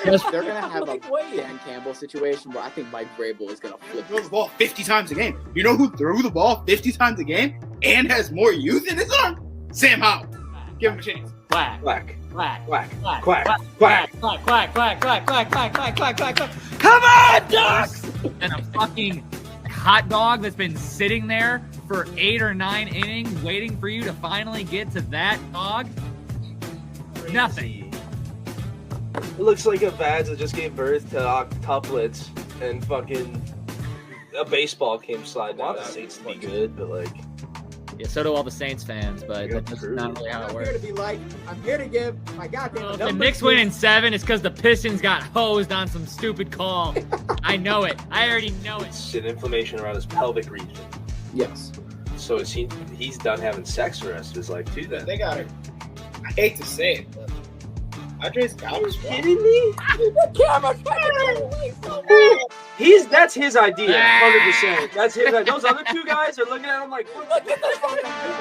they're going to have a Dan Campbell situation where I think Mike Vrabel is going to flip. Throw the ball 50 times a game. You know who threw the ball 50 times a game and has more youth in his arm? Sam Howell. Give him a chance. Quack. Quack. Quack. Quack. Quack. Quack. Quack. Quack. Quack. Quack. Quack. Quack. Quack. Quack. Quack. Quack. Quack. Come on, Ducks! And a fucking hot dog that's been sitting there for 8 or 9 innings waiting for you to finally get to that dog. Nothing. It looks like a Vads that just gave birth to octuplets and fucking a baseball came sliding out. The Saints to be good, but like. Yeah, so do all the Saints fans, but that's not really how it works. I'm here to give my goddamn If the Knicks win in 7, it's because the Pistons got hosed on some stupid call. I know it. I already know it. Shit, inflammation around his pelvic region. Yes. So is he's done having sex for the rest of his life too then. They got it. I hate to say it, but Andre's got it. Kidding me? That's his idea, 100%. That's his idea. Those other two guys are looking at him like, look at this fucking dude.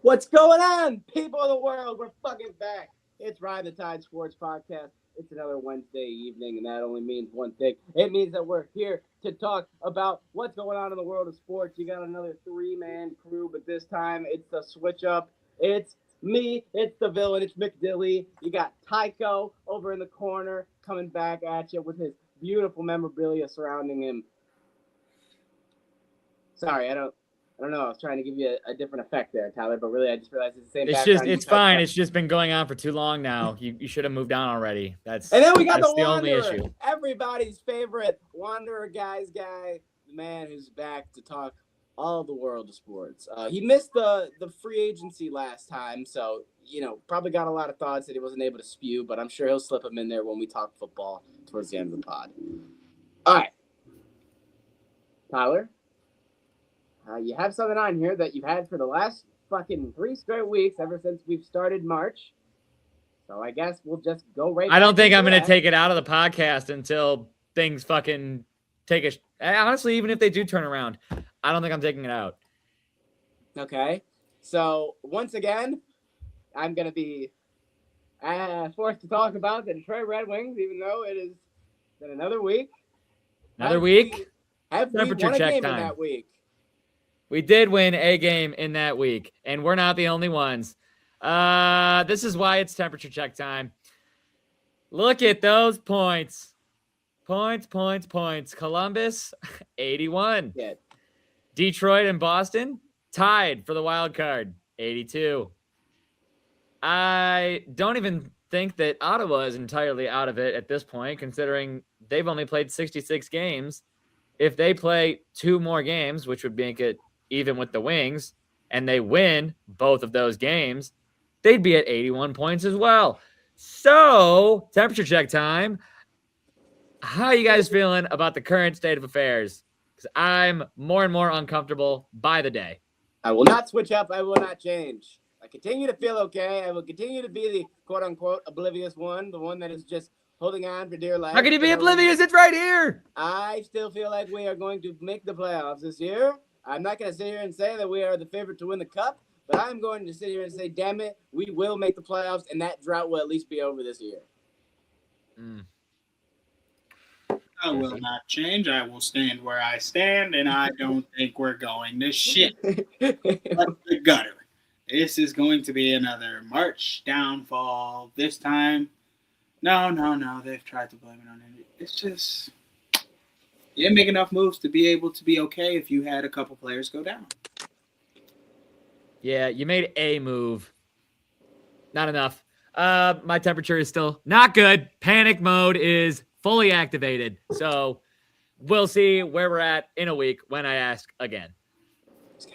What's going on, people of the world? We're fucking back. It's Ride the Tide Sports Podcast. It's another Wednesday evening, and that only means one thing. It means that we're here to talk about what's going on in the world of sports. You got another 3-man crew, but this time it's the switch up. It's me, it's the villain, it's McDilly. You got Tycho over in the corner coming back at you with his beautiful memorabilia surrounding him. Sorry, I don't know. I was trying to give you a different effect there, Tyler, but really I just realized it's the same background. It's fine. It's just been going on for too long now. You should have moved on already. And then we got the only issue. Everybody's favorite Wanderer guy, the man who's back to talk all the world of sports. He missed the free agency last time, so, probably got a lot of thoughts that he wasn't able to spew, but I'm sure he'll slip them in there when we talk football towards the end of the pod. All right. Tyler? You have something on here that you've had for the last fucking 3 straight weeks ever since we've started March. So I guess we'll just go right. I don't think I'm going to take it out of the podcast until things fucking take honestly, even if they do turn around, I don't think I'm taking it out. Okay. So once again, I'm going to be forced to talk about the Detroit Red Wings, even though it has been another week. Have we won a game in that week? We did win a game in that week, and we're not the only ones. This is why it's temperature check time. Look at those points. Points. Columbus, 81. Yeah. Detroit and Boston, tied for the wild card, 82. I don't even think that Ottawa is entirely out of it at this point, considering they've only played 66 games. If they play 2 more games, which would make it even with the Wings, and they win both of those games, they'd be at 81 points as well. So, temperature check time. How are you guys feeling about the current state of affairs? Because I'm more and more uncomfortable by the day. I will not switch up. I will not change. I continue to feel okay. I will continue to be the quote-unquote oblivious one, the one that is just holding on for dear life. How can you be oblivious? It's right here. I still feel like we are going to make the playoffs this year. I'm not going to sit here and say that we are the favorite to win the cup, but I'm going to sit here and say, damn it, we will make the playoffs, and that drought will at least be over this year. I will not change. I will stand where I stand, and I don't think we're going to shit. But the gutter. This is going to be another March downfall. This time, no. They've tried to blame it on it. It's just... You didn't make enough moves to be able to be okay if you had a couple players go down. Yeah, you made a move. Not enough. My temperature is still not good. Panic mode is fully activated. So we'll see where we're at in a week when I ask again.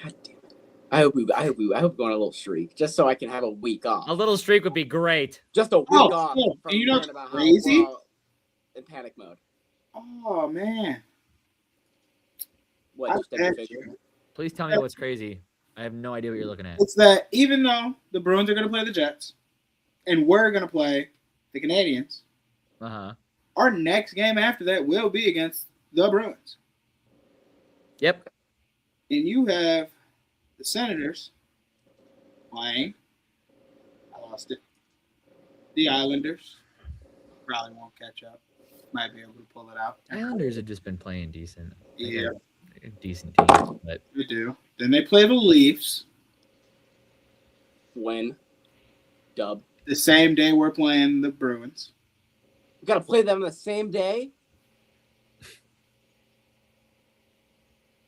God damn it. I hope we go on a little streak just so I can have a week off. A little streak would be great. Just a week off. Cool. And you know what's crazy? In panic mode. Oh, man. What? Please tell me what's crazy. I have no idea what you're looking at. It's that even though the Bruins are going to play the Jets and we're going to play the Canadians, our next game after that will be against the Bruins. Yep. And you have the Senators playing. I lost it. The Islanders probably won't catch up. Might be able to pull it out. Islanders have just been playing decent. Yeah. Decent teams, but They do. Then they play the Leafs. Win. Dub. The same day we're playing the Bruins. We got to play them the same day?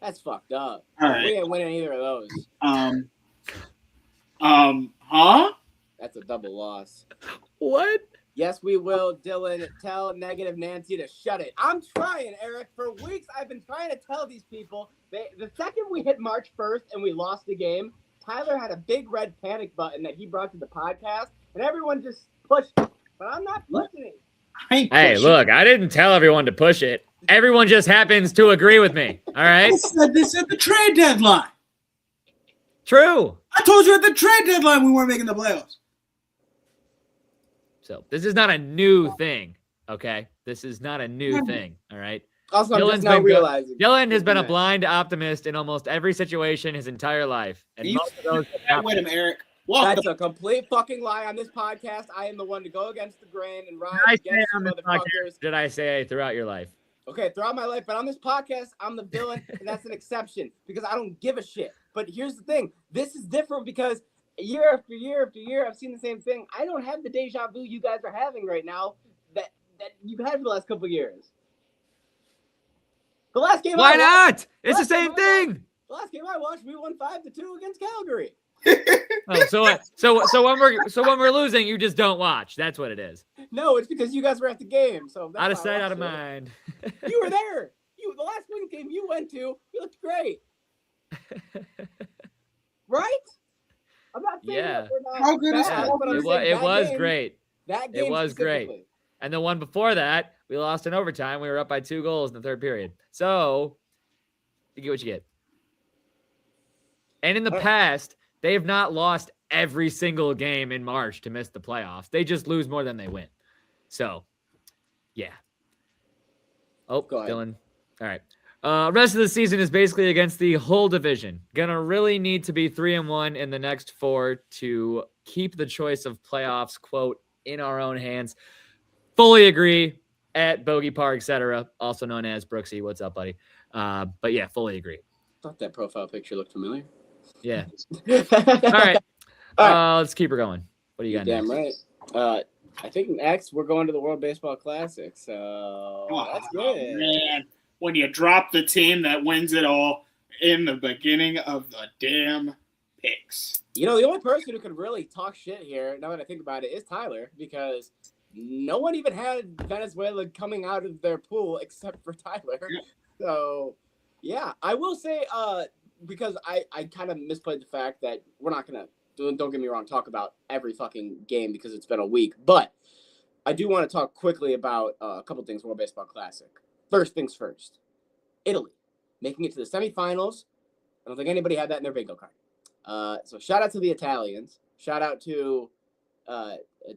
That's fucked up. All right. We ain't winning either of those. Huh? That's a double loss. what? Yes, we will, Dylan. Tell Negative Nancy to shut it. I'm trying, Eric. For weeks, I've been trying to tell these people. The second we hit March 1st and we lost the game, Tyler had a big red panic button that he brought to the podcast, and everyone just pushed it. But I'm not pushing it. Hey, look, I didn't tell everyone to push it. Everyone just happens to agree with me. All right? This at the trade deadline. True. I told you at the trade deadline we weren't making the playoffs. So this is not a new thing, okay? This is not a new thing, all right? Also, I'm Dylan's just now been realizing. Dylan has been a blind optimist in almost every situation his entire life. And most of those Wait a minute, Eric. That's a complete fucking lie on this podcast. I am the one to go against the grain and ride Did I say against on this motherfuckers. podcast? Did I say throughout your life? Okay, throughout my life, but on this podcast, I'm the villain, and that's an exception because I don't give a shit. But here's the thing. This is different because year after year after year, I've seen the same thing. I don't have the deja vu you guys are having right now that you've had for the last couple of years. The last game Why I not? watched, It's the same thing. The last game I watched, we won 5-2 against Calgary. Oh, so when we're losing, you just don't watch. That's what it is. No, it's because you guys were at the game. So that's Out of why I sight, out watched of it. mind. You were there. The last Wings game you went to, you looked great. Right? I'm not saying Yeah. that we're not How good is bad, that? but I'm It saying was game, great. That game It was great. specifically. And the one before that, we lost in overtime. We were up by 2 goals in the third period. So you get what you get. And in the past, they have not lost every single game in March to miss the playoffs. They just lose more than they win. So, yeah. Oh, Go ahead. Dylan. All right. Rest of the season is basically against the whole division. Gonna really need to be 3-1 in the next 4 to keep the choice of playoffs, quote, in our own hands. Fully agree at Bogey Park, etc., also known as Brooksy. What's up, buddy? But yeah, fully agree. Thought that profile picture looked familiar. Yeah. All All right. right. Let's keep her going. What do you got Damn next? right. I think next we're going to the World Baseball Classic. So that's good. Man, when you drop the team that wins it all in the beginning of the damn picks. You know, the only person who could really talk shit here, now that I think about it, is Tyler, because no one even had Venezuela coming out of their pool except for Tyler. Yeah. So, yeah, I will say, because I kind of misplayed the fact that we're not going to, don't get me wrong, talk about every fucking game because it's been a week. But I do want to talk quickly about a couple things World Baseball Classic. First things first, Italy making it to the semifinals. I don't think anybody had that in their bingo card. So shout out to the Italians. Shout out to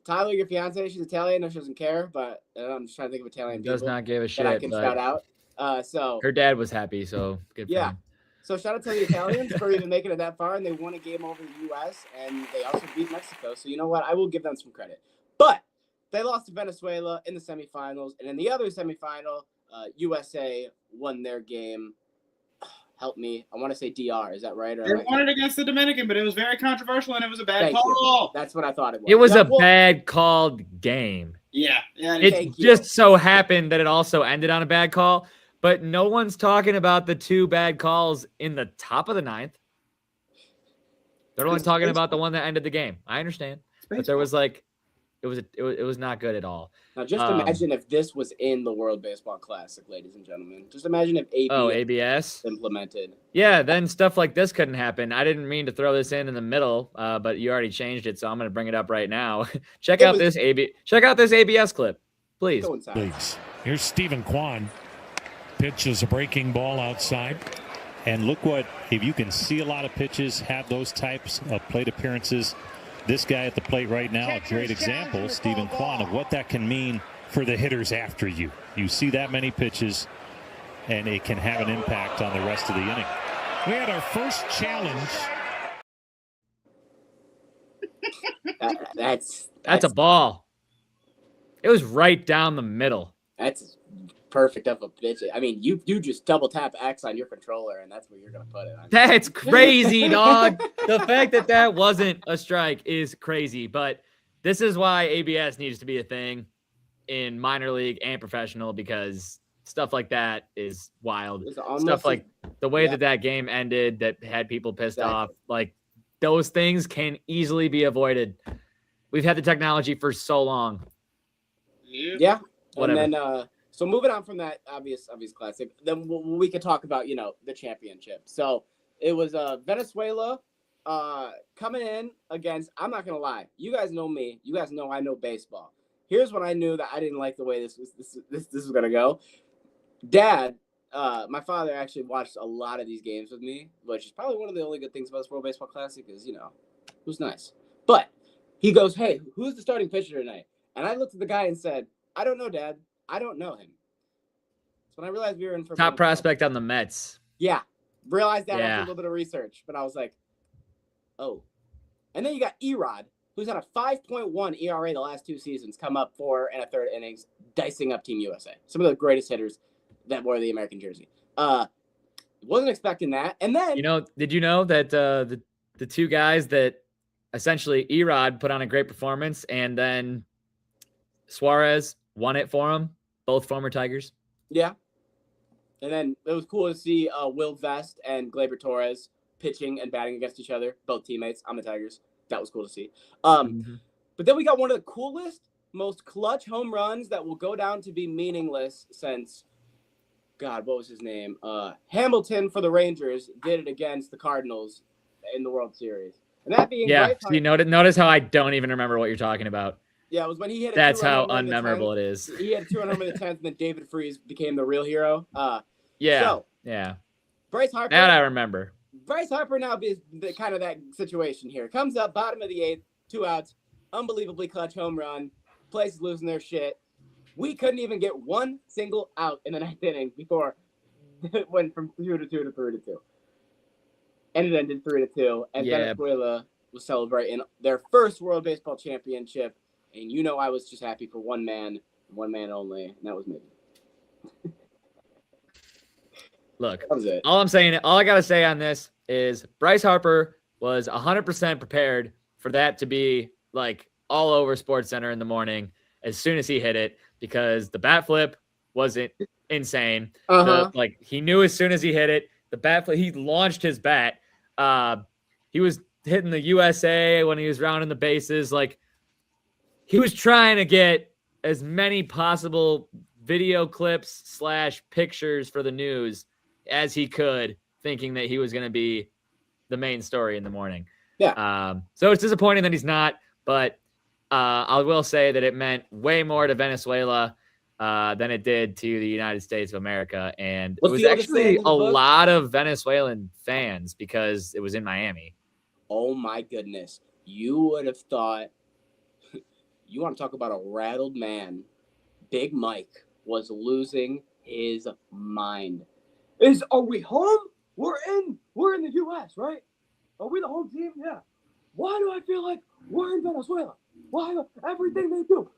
Tyler, your fiance. She's Italian. No, she doesn't care, but I'm just trying to think of Italian people Does not give a shit. that I can but shout out. So her dad was happy, so good for yeah. him. So shout out to the Italians for even making it that far, and they won a game over the U.S., and they also beat Mexico. So you know what? I will give them some credit. But they lost to Venezuela in the semifinals, and in the other semifinal, USA won their game. Help me. I want to say DR. Is that right? Or They won it against the Dominican, but it was very controversial, and it was a bad Thank call. That's what I thought it was. It was Yeah, a well, bad called game. Yeah. It Thank you. just so happened that it also ended on a bad call, but no one's talking about the 2 bad calls in the top of the 9th. They're only talking about the one that ended the game. I understand, but there was like, it was not good at all. Now, just imagine if this was in the World Baseball Classic, ladies and gentlemen. Just imagine if ABS implemented. Yeah, then stuff like this couldn't happen. I didn't mean to throw this in the middle, but you already changed it, so I'm going to bring it up right now. Check out this ABS clip, please. Go inside. Here's Stephen Kwan. Pitches a breaking ball outside. And look what, if you can see a lot of pitches, have those types of plate appearances. This guy at the plate right now, a great example, Stephen Kwan, of what that can mean for the hitters after you. You see that many pitches, and it can have an impact on the rest of the inning. We had our first challenge. That's a ball. It was right down the middle. That's perfect of a pitch. I mean, you just double tap X on your controller, and that's where you're gonna put it. That's crazy, dog. The fact that wasn't a strike is crazy. But this is why ABS needs to be a thing in minor league and professional, because stuff like that is wild. Stuff like the way that game ended that had people pissed off, like those things can easily be avoided. We've had the technology for so long. Yeah. Whatever. And then, so moving on from that obvious classic, then we could talk about, the championship. So it was Venezuela coming in against, I'm not going to lie. You guys know me. You guys know I know baseball. Here's when I knew that I didn't like the way this was going to go. Dad, my father actually watched a lot of these games with me, which is probably one of the only good things about this World Baseball Classic is, it was nice. But he goes, hey, who's the starting pitcher tonight? And I looked at the guy and said, I don't know, Dad. I don't know him. So when I realized we were in for top prospect on the Mets. Yeah. Realized that after a little bit of research. But I was like, oh. And then you got Erod, who's had a 5.1 ERA the last 2 seasons, come up 4 1/3 innings, dicing up Team USA. Some of the greatest hitters that wore the American jersey. Wasn't expecting that. And then did you know that the two guys that essentially Erod put on a great performance and then Suarez won it for him, both former Tigers? Yeah. And then it was cool to see Will Vest and Gleyber Torres pitching and batting against each other, both teammates on the Tigers. That was cool to see. But then we got one of the coolest, most clutch home runs that will go down to be meaningless since, God, what was his name? Hamilton for the Rangers did it against the Cardinals in the World Series. And that being notice how I don't even remember what you're talking about. Yeah, it was when he hit. That's how unmemorable it is. He had 200 in the 10th, and then David Freese became the real hero. Yeah. Bryce Harper. That I remember. Bryce Harper now is kind of that situation here. Comes up, bottom of the 8th, 2 outs, unbelievably clutch home run. Place is losing their shit. We couldn't even get one single out in the 9th inning before it went from 2-2 to 3-2. And it ended 3-2. And Venezuela was celebrating their first World Baseball Championship. And I was just happy for one man only, and that was me. Look, that was it. All I got to say on this is Bryce Harper was 100% prepared for that to be like all over SportsCenter in the morning as soon as he hit it, because the bat flip wasn't insane. He knew as soon as he hit it, the bat flip, he launched his bat. He was hitting the USA when he was rounding the bases. Like, he was trying to get as many possible video clips / pictures for the news as he could, thinking that he was going to be the main story in the morning. Yeah. So it's disappointing that he's not, but I will say that it meant way more to Venezuela than it did to the United States of America. And it was actually a lot of Venezuelan fans because it was in Miami. Oh, my goodness. You would have thought, you want to talk about a rattled man. Big Mike was losing his mind. Are we home? We're in the U.S., right? Are we the home team? Yeah. Why do I feel like we're in Venezuela? Why? Everything they do.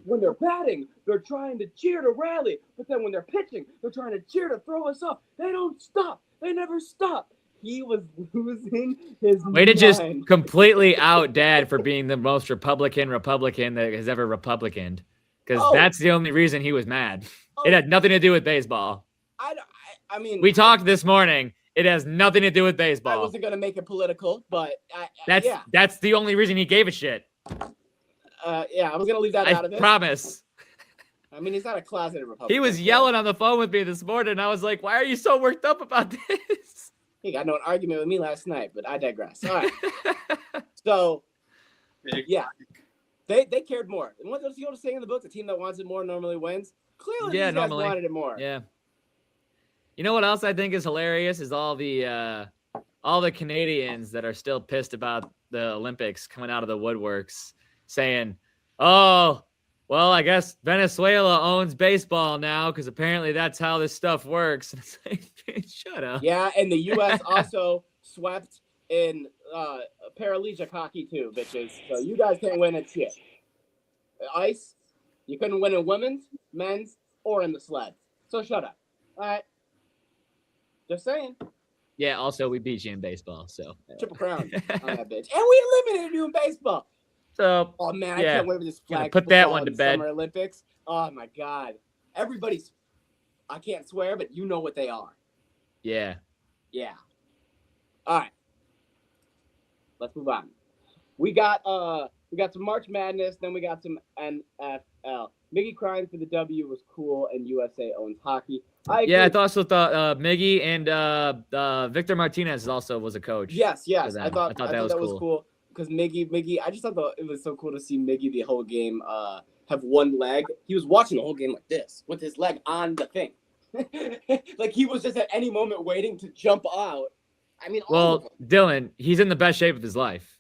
When they're batting, they're trying to cheer to rally. But then when they're pitching, they're trying to cheer to throw us off. They don't stop. They never stop. He was losing his mind. Way to just completely out Dad for being the most Republican that has ever Republicaned. Because that's the only reason he was mad. It had nothing to do with baseball. I mean, we talked this morning. It has nothing to do with baseball. I wasn't going to make it political, but that's the only reason he gave a shit. I was going to leave that out of it. I promise. I mean, he's not a closeted Republican. He was yelling on the phone with me this morning, and I was like, why are you so worked up about this? He got into an argument with me last night, but I digress. All right. So, yeah. They cared more. And what does the old saying in the book? The team that wants it more normally wins. Clearly, these guys wanted it more. Yeah. You know what else I think is hilarious is all the Canadians that are still pissed about the Olympics coming out of the woodworks saying, oh, well, I guess Venezuela owns baseball now because apparently that's how this stuff works. And it's like, shut up. Yeah, and the U.S. also swept in paralegic hockey too, bitches. So you guys can't win at shit. Ice, you couldn't win in women's, men's, or in the sled. So shut up. All right. Just saying. Yeah. Also, we beat you in baseball, so Triple crown on that bitch. And we eliminated you in baseball. So Oh man, I yeah. can't wait for this Gonna flag put that football one to in bed. Summer Olympics. Oh my god. Everybody's I can't swear, but you know what they are. Yeah. Yeah. All right. Let's move on. We got some March Madness, then we got some NFL. Miggy crying for the W was cool, and USA owns hockey. Yeah, I also thought Miggy and Victor Martinez also was a coach. Yes. I I thought that was cool. cool because Miggy. I just thought it was so cool to see Miggy the whole game have one leg. He was watching the whole game like this with his leg on the thing, like he was just at any moment waiting to jump out. I mean, well, Dylan, he's in the best shape of his life.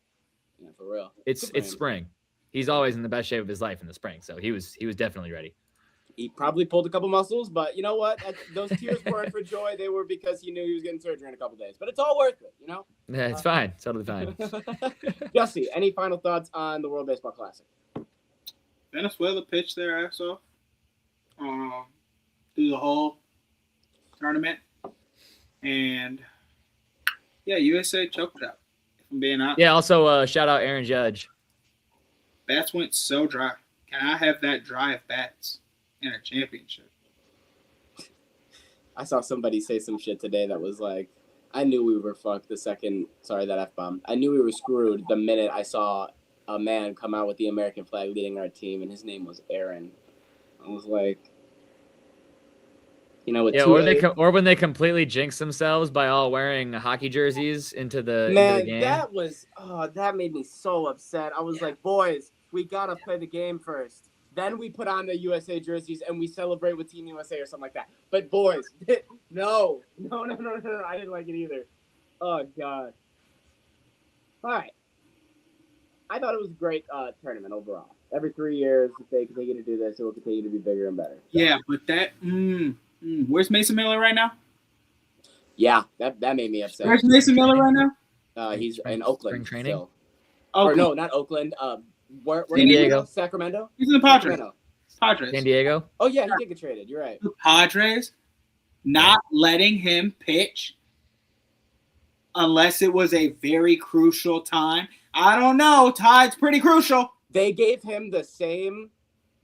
Yeah, for real. It's spring. He's always in the best shape of his life in the spring, so he was definitely ready. He probably pulled a couple muscles, but you know what? Those tears weren't for joy. They were because he knew he was getting surgery in a couple days. But it's all worth it, you know? Yeah, it's fine. It's totally fine. Jussie, any final thoughts on the World Baseball Classic? Venezuela pitched their ass off through the whole tournament. And, yeah, USA choked it out, if I'm being honest. Yeah, also shout out Aaron Judge. Bats went so dry. Can I have that dry of bats in a championship? I saw somebody say some shit today that was like, I knew we were fucked that F-bomb. I knew we were screwed the minute I saw a man come out with the American flag leading our team, and his name was Aaron. I was like, you know what? Yeah, or when they completely jinx themselves by all wearing hockey jerseys into the game. That made me so upset. I was like, boys, we gotta play the game first. Then we put on the USA jerseys and we celebrate with Team USA or something like that. But boys, no. I didn't like it either. Oh god. All right. I thought it was a great tournament overall. Every 3 years, if they continue to do this, it will continue to be bigger and better. So. Yeah, but that where's Mason Miller right now? Yeah, that made me upset. Where's Mason Miller right now? He's in Oakland. Spring training? So. Or no, not Oakland. Where San Diego. Sacramento? He's in the Padres. Padres. San Diego? Oh, yeah, he did get traded. You're right. The Padres not letting him pitch unless it was a very crucial time. I don't know. Tide's pretty crucial. They gave him the same.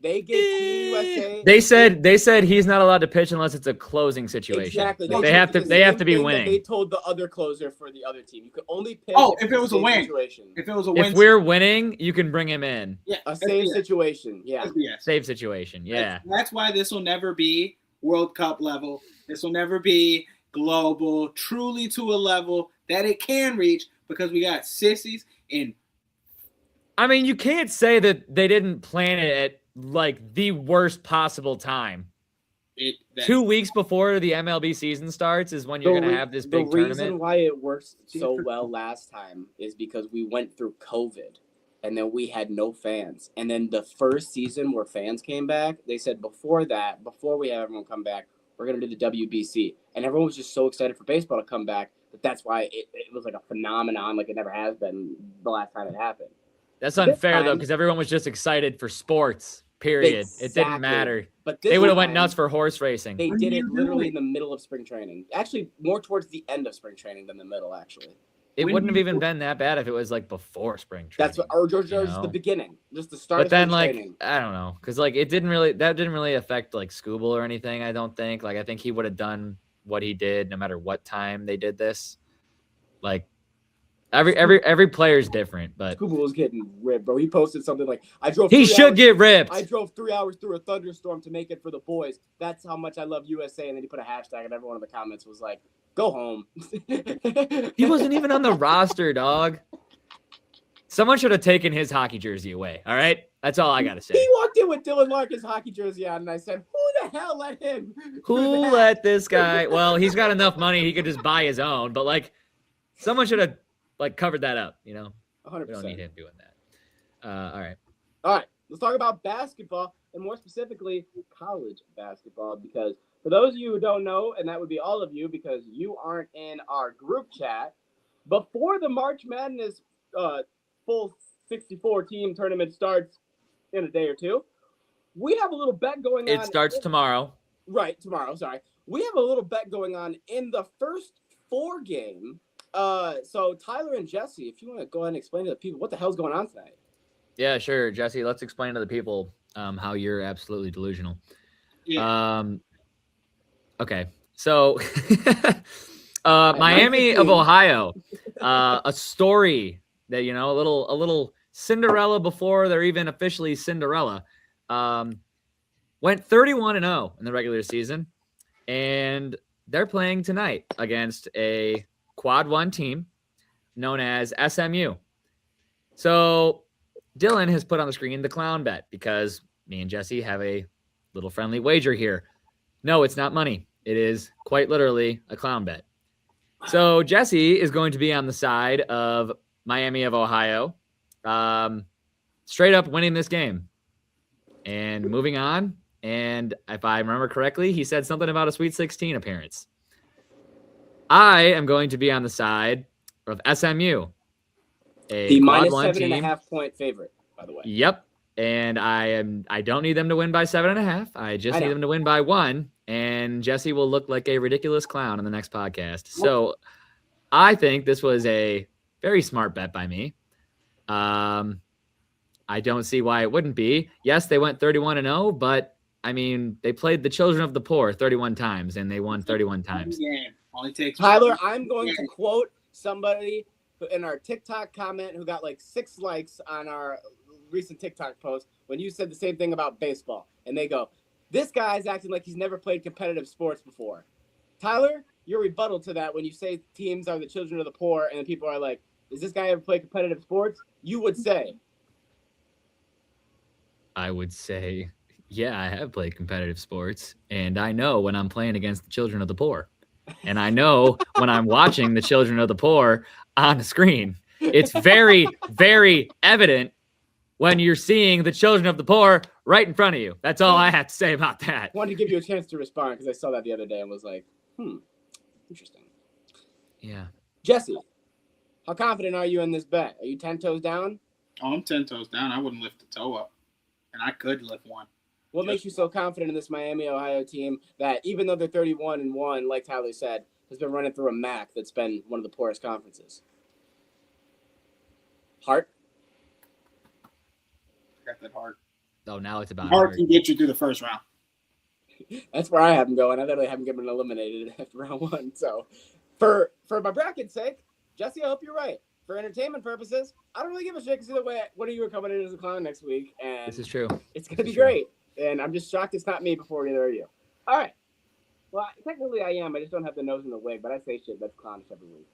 They gave Team USA. They said he's not allowed to pitch unless it's a closing situation. Exactly. They have to be winning. They told the other closer for the other team. You could only pitch. If it was a win. Situation. If it was a win. If we're winning, you can bring him in. Yeah. A save situation. Yeah. Save situation. Yeah. That's why this will never be World Cup level. This will never be global, truly to a level that it can reach because we got sissies in. I mean, you can't say that they didn't plan it at like the worst possible time. 2 weeks before the MLB season starts is when you're going to have this big tournament. The reason why it worked so well last time is because we went through COVID and then we had no fans. And then the first season where fans came back, they said before we have everyone come back, we're going to do the WBC. And everyone was just so excited for baseball to come back that's why it was like a phenomenon like it never has been the last time it happened. That's unfair, though, because everyone was just excited for sports, period. Exactly. It didn't matter. But they would have went nuts for horse racing. They did it literally in the middle of spring training. Actually, more towards the end of spring training than the middle, actually. It wouldn't have even been that bad if it was, like, before spring training. That's what, or just the beginning. Just the start of spring training. I don't know. Because, like, that didn't really affect, like, Scooble or anything, I don't think. Like, I think he would have done what he did no matter what time they did this. Like, every player's different, but Scooble was getting ripped, bro. He posted something like, He should get ripped. I drove 3 hours through a thunderstorm to make it for the boys. That's how much I love USA. And then he put a hashtag, and everyone in the comments was like, go home. He wasn't even on the roster, dog. Someone should have taken his hockey jersey away, all right? That's all I got to say. He walked in with Dylan Larkin's hockey jersey on, and I said, who the hell let him? Who let this guy? Well, he's got enough money. He could just buy his own. But, like, someone should have, like, covered that up, you know? 100%. We don't need him doing that. All right. All right. Let's talk about basketball, and more specifically, college basketball, because for those of you who don't know, and that would be all of you because you aren't in our group chat, before the March Madness full 64 team tournament starts in a day or two, we have a little bet going on. It starts tomorrow. Right, tomorrow. Sorry, we have a little bet going on in the first 4 game. So Tyler and Jesse, if you want to go ahead and explain to the people what the hell's going on tonight. Yeah, sure, Jesse. Let's explain to the people how you're absolutely delusional. Yeah. Okay, so Miami of Ohio, a story that a little Cinderella before they're even officially Cinderella, went 31-0 in the regular season, and they're playing tonight against a quad 1 team known as SMU. So Dylan has put on the screen the clown bet because me and Jesse have a little friendly wager here. No, it's not money. It is quite literally a clown bet. So Jesse is going to be on the side of Miami of Ohio, straight up winning this game and moving on. And if I remember correctly, he said something about a Sweet 16 appearance. I am going to be on the side of SMU, the minus 7.5 point favorite, by the way. Yep. And I don't need them to win by 7.5. I just need them to win by 1. And Jesse will look like a ridiculous clown on the next podcast. So I think this was a very smart bet by me. I don't see why it wouldn't be. Yes, they went 31-0, but I mean, they played the children of the poor 31 times and they won 31 times. Only takes Tyler, I'm going to quote somebody in our TikTok comment who got like 6 likes on our recent TikTok post when you said the same thing about baseball. And they go, this guy's acting like he's never played competitive sports before. Tyler, your rebuttal to that when you say teams are the children of the poor and then people are like, does this guy ever play competitive sports? You would say. I would say, yeah, I have played competitive sports and I know when I'm playing against the children of the poor. And I know when I'm watching the children of the poor on the screen. It's very, very evident when you're seeing the children of the poor right in front of you. That's all I have to say about that. I wanted to give you a chance to respond because I saw that the other day and was like, interesting. Yeah. Jesse, how confident are you in this bet? Are you 10 toes down? Oh, I'm 10 toes down. I wouldn't lift a toe up. And I could lift one. What makes you so confident in this Miami, Ohio team that even though they're 31-1, like Tyler said, has been running through a MAC that's been one of the poorest conferences? Heart? Got that heart. Oh, now it's about Heart can get you through the first round. That's where I have them going. I literally haven't given eliminated after round 1. So for my bracket's sake, Jesse, I hope you're right. For entertainment purposes, I don't really give a shit because either way, one of you are coming in as a clown next week. And this is true. It's going to be great. And I'm just shocked it's not me before either of you. All right. Well, technically I am. I just don't have the nose and the wig, but I say shit that's clownish every week.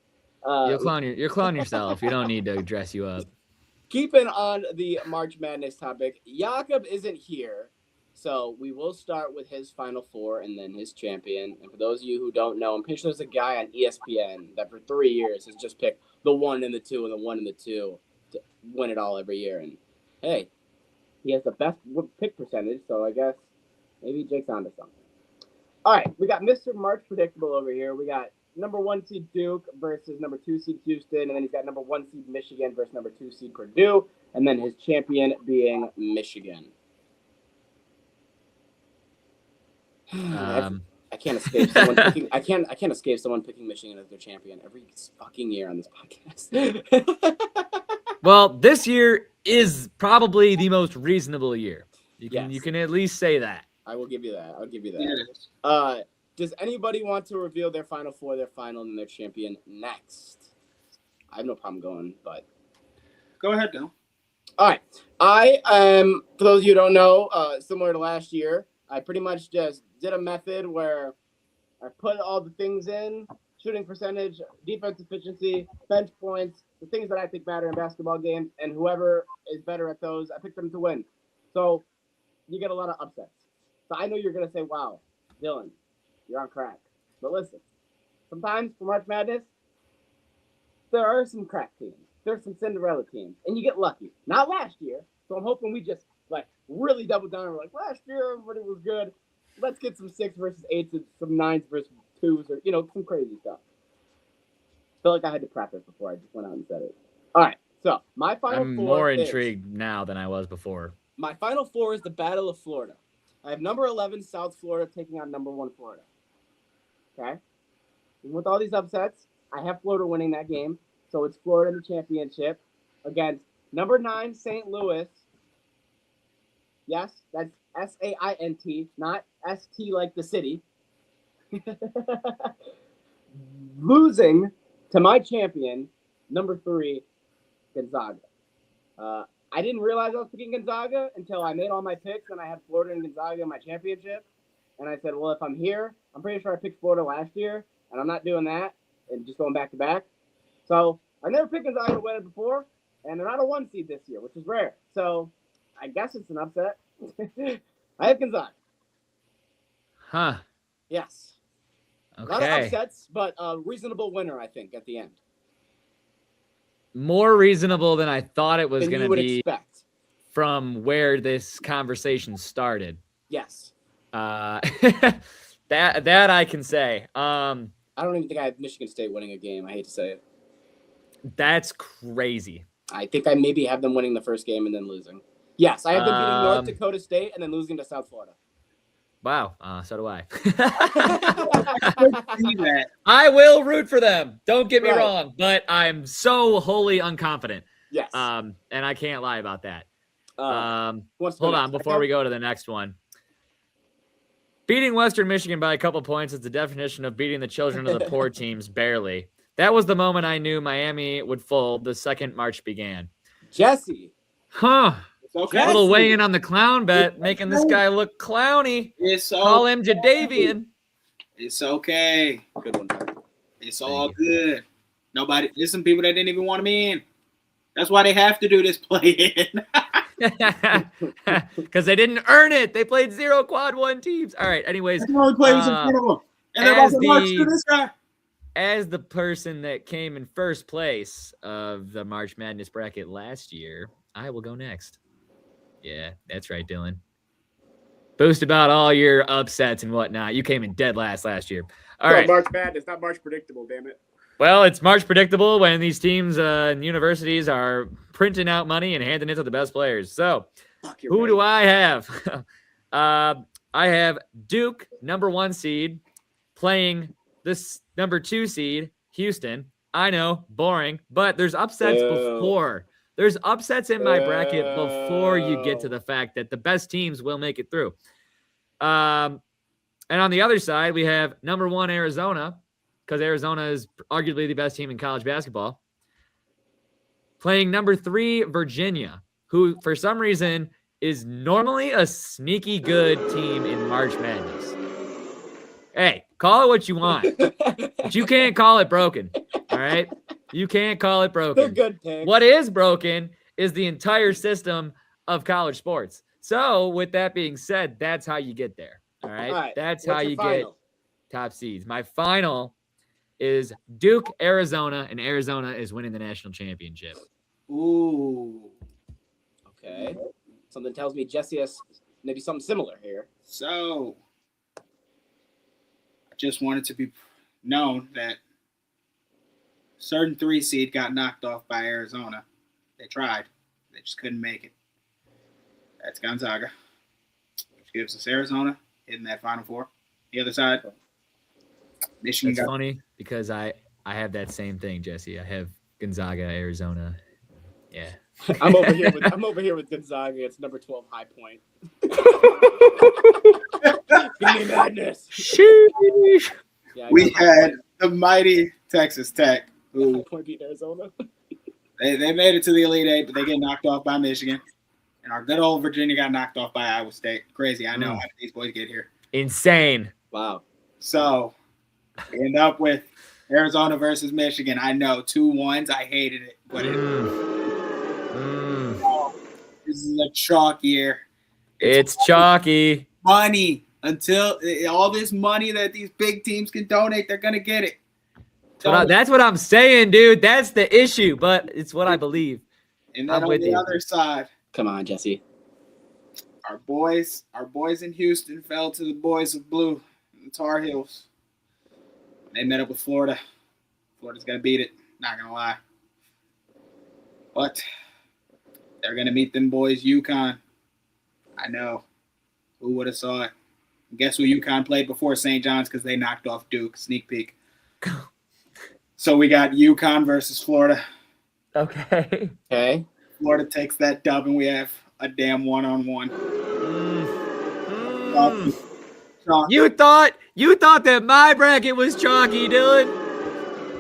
You'll clown yourself. You don't need to dress you up. Keeping on the March Madness topic, Jakob isn't here, so we will start with his Final Four and then his champion. And for those of you who don't know, I'm pretty sure there's a guy on ESPN that for 3 years has just picked the 1 and the 2 and the 1 and the 2 to win it all every year. And hey, he has the best pick percentage, so I guess maybe Jake's onto something. All right, we got Mr. March Predictable over here. We got number 1 seed Duke versus number 2 seed Houston, and then he's got number 1 seed Michigan versus number 2 seed Purdue, and then his champion being Michigan. I can't escape someone picking. I can't escape someone picking Michigan as their champion every fucking year on this podcast. Well, this year is probably the most reasonable year. You can at least say that. I will give you that. I'll give you that. Yeah, it is. Does anybody want to reveal their Final Four, their final, and their champion next? I have no problem going, but Go ahead, Dylan. all right. I am, for those of you who don't know, similar to last year, I pretty much just did a method where I put all the things in: shooting percentage, defense efficiency, bench points, the things that I think matter in basketball games, and whoever is better at those, I pick them to win. So you get a lot of upsets. So I know you're going to say, wow, Dylan, you're on crack. But listen, sometimes for March Madness, there are some crack teams. There's some Cinderella teams. And you get lucky. Not last year. So I'm hoping we just really double down. We're like, last year everybody was good. Let's get some 6 versus 8s and some 9s versus 2s or, some crazy stuff. feel like I had to preface before I just went out and said it. All right, so my final I'm four more is, intrigued now than I was before. my final four is the Battle of Florida. I have number 11 South Florida taking on number 1 Florida. Okay, and with all these upsets, I have Florida winning that game, so it's Florida in the championship against number 9 St. Louis. Yes, that's SAINT, not ST like the city. Losing to my champion, number 3, Gonzaga. I didn't realize I was picking Gonzaga until I made all my picks and I had Florida and Gonzaga in my championship. And I said, well, if I'm here, I'm pretty sure I picked Florida last year, and I'm not doing that and just going back to back. So I never picked Gonzaga to win it before, and they're not a 1 seed this year, which is rare. So I guess it's an upset. I have Gonzaga. Huh. Yes. A lot of Okay. upsets, but a reasonable winner, I think, at the end. More reasonable than I thought it was Than going you to would be expect. from where this conversation started. Yes. That I can say. I don't even think I have Michigan State winning a game. I hate to say it. That's crazy. I think I maybe have them winning the first game and then losing. Yes, I have them beating North Dakota State and then losing to South Florida. Wow. So do I. See that. I will root for them. Don't get me Right. wrong, but I'm so wholly unconfident. Yes. And I can't lie about that. Who wants to go Hold on next? before we go to the next one. Beating Western Michigan by a couple points is the definition of beating the children of the poor teams barely. That was the moment I knew Miami would fold the second March began. Jesse. Huh. It's okay. A little weighing in on the clown bet, making this guy look clowny. Call him Jadavian. It's okay. Good one. It's all good. There's some people that didn't even want him in. That's why they have to do this play-in. Because they didn't earn it. They played 0 quad 1 teams. All right. Anyways, The only play was in front of them. And they're about to march to this guy. as the person that came in first place of the March Madness bracket last year, I will go next. Yeah, that's right, Dylan. Boast about all your upsets and whatnot. You came in dead last year. All right. March Madness, not March Predictable, damn it. Well, it's March predictable when these teams and universities are printing out money and handing it to the best players. So, who do I have? I have Duke, number 1 seed, playing this number 2 seed, Houston. I know, boring, but there's upsets before. There's upsets in my bracket before you get to the fact that the best teams will make it through. And on the other side, we have number 1 Arizona, because Arizona is arguably the best team in college basketball, playing number 3 Virginia, who for some reason is normally a sneaky good team in March Madness. Hey, call it what you want, but you can't call it broken. All right? You can't call it broken. They're good picks. What is broken is the entire system of college sports. So, with that being said, that's how you get there. All right? All right. That's What's how your you final? get top seeds. My final is Duke, Arizona, and Arizona is winning the national championship. Ooh. Okay. Something tells me Jesse has maybe something similar here. So, I just wanted to be known that certain 3 seed got knocked off by Arizona. They tried. They just couldn't make it. That's Gonzaga, which gives us Arizona in that Final Four. The other side, Michigan. It's funny because I have that same thing, Jesse. I have Gonzaga, Arizona. Yeah. I'm over here with Gonzaga. It's number 12 High Point. Give me madness. Sheesh. Yeah, We had the mighty Texas Tech, High who Point beat Arizona. they made it to the Elite Eight, but they get knocked off by Michigan. And our good old Virginia got knocked off by Iowa State. Crazy. I know. How did these boys get here? Insane. Wow. So we end up with Arizona versus Michigan. I know 2-1s. I hated it, but this is a chalk year. It's chalky. Money until all this money that these big teams can donate, they're gonna get it. That's what I'm saying, dude. That's the issue, but it's what I believe. And then I'm on with the you. other side, Come on, Jesse. our boys in Houston fell to the boys of blue, the Tar Heels. They met up with Florida Florida's going to beat it. Not going to lie. But they're going to meet them boys, UConn. I know. Who would have saw it? Guess who UConn played before St. John's because they knocked off Duke. Sneak peek. So we got UConn versus Florida. Okay. Okay. Florida takes that dub, and we have a damn one-on-one. You thought that my bracket was chalky, Dylan.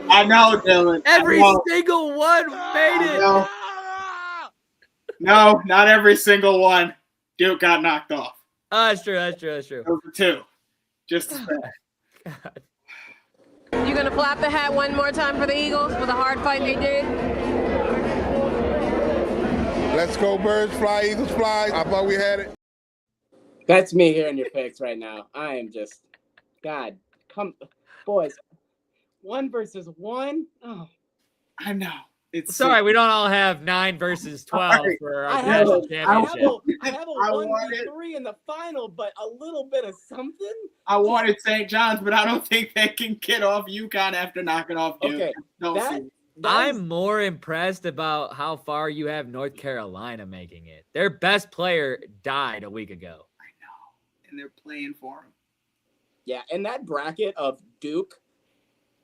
I know, Dylan. Every single one made it. No, not every single one. Duke got knocked off. Oh, that's true. Over 2. Just to say. God. You gonna flap the hat one more time for the Eagles for the hard fight they did? Let's go, birds fly, Eagles fly. I thought we had it. That's me hearing your picks right now. I am just, God, boys, 1 versus 1. Oh, I know. It's Sorry, we don't all have 9 versus 12 Sorry. for I our have national a championship. 1v3 in the final, but a little bit of something. I wanted St. John's, but I don't think they can get off UConn after knocking off Duke. Okay, Don't that- see it. I'm more impressed about how far you have North Carolina making it. Their best player died a week ago. I know. And they're playing for him. Yeah, and that bracket of Duke,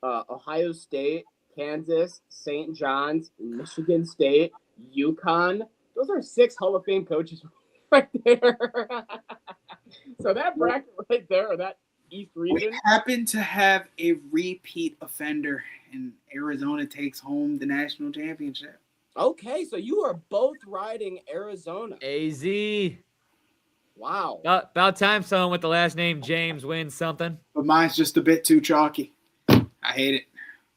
Ohio State, Kansas, St. John's, Michigan State, UConn. Those are 6 Hall of Fame coaches right there. So that bracket right there, or that East region. We happen to have a repeat offender, and Arizona takes home the national championship. Okay, so you are both riding Arizona. AZ. Wow. About time someone with the last name James wins something. But mine's just a bit too chalky. I hate it.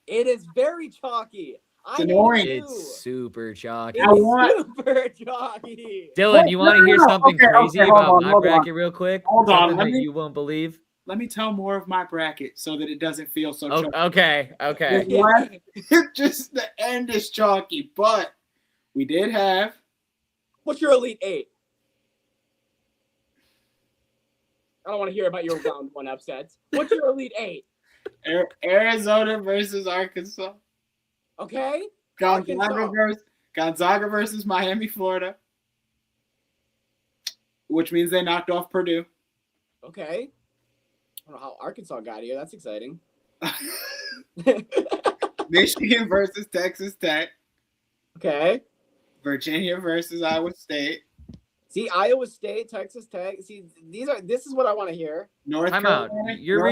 It is very chalky. It's annoying. It's super chalky. It's super chalky. Dylan, you want to hear something crazy hold about on, my hold on. bracket real quick? Hold on, Something let that me- you won't believe. Let me tell more of my bracket so that it doesn't feel so Oh, chalky. okay. Just the end is chalky, but we did have What's your Elite 8? I don't want to hear about your round 1 upsets. What's your Elite 8? Arizona versus Arkansas. Okay? Gonzaga versus Miami, Florida, which means they knocked off Purdue. Okay. I don't know how Arkansas got here. That's exciting. Michigan versus Texas Tech. Okay. Virginia versus Iowa State. See, Iowa State, Texas Tech. See, this is what I want to hear. North Time out. Carolina. You're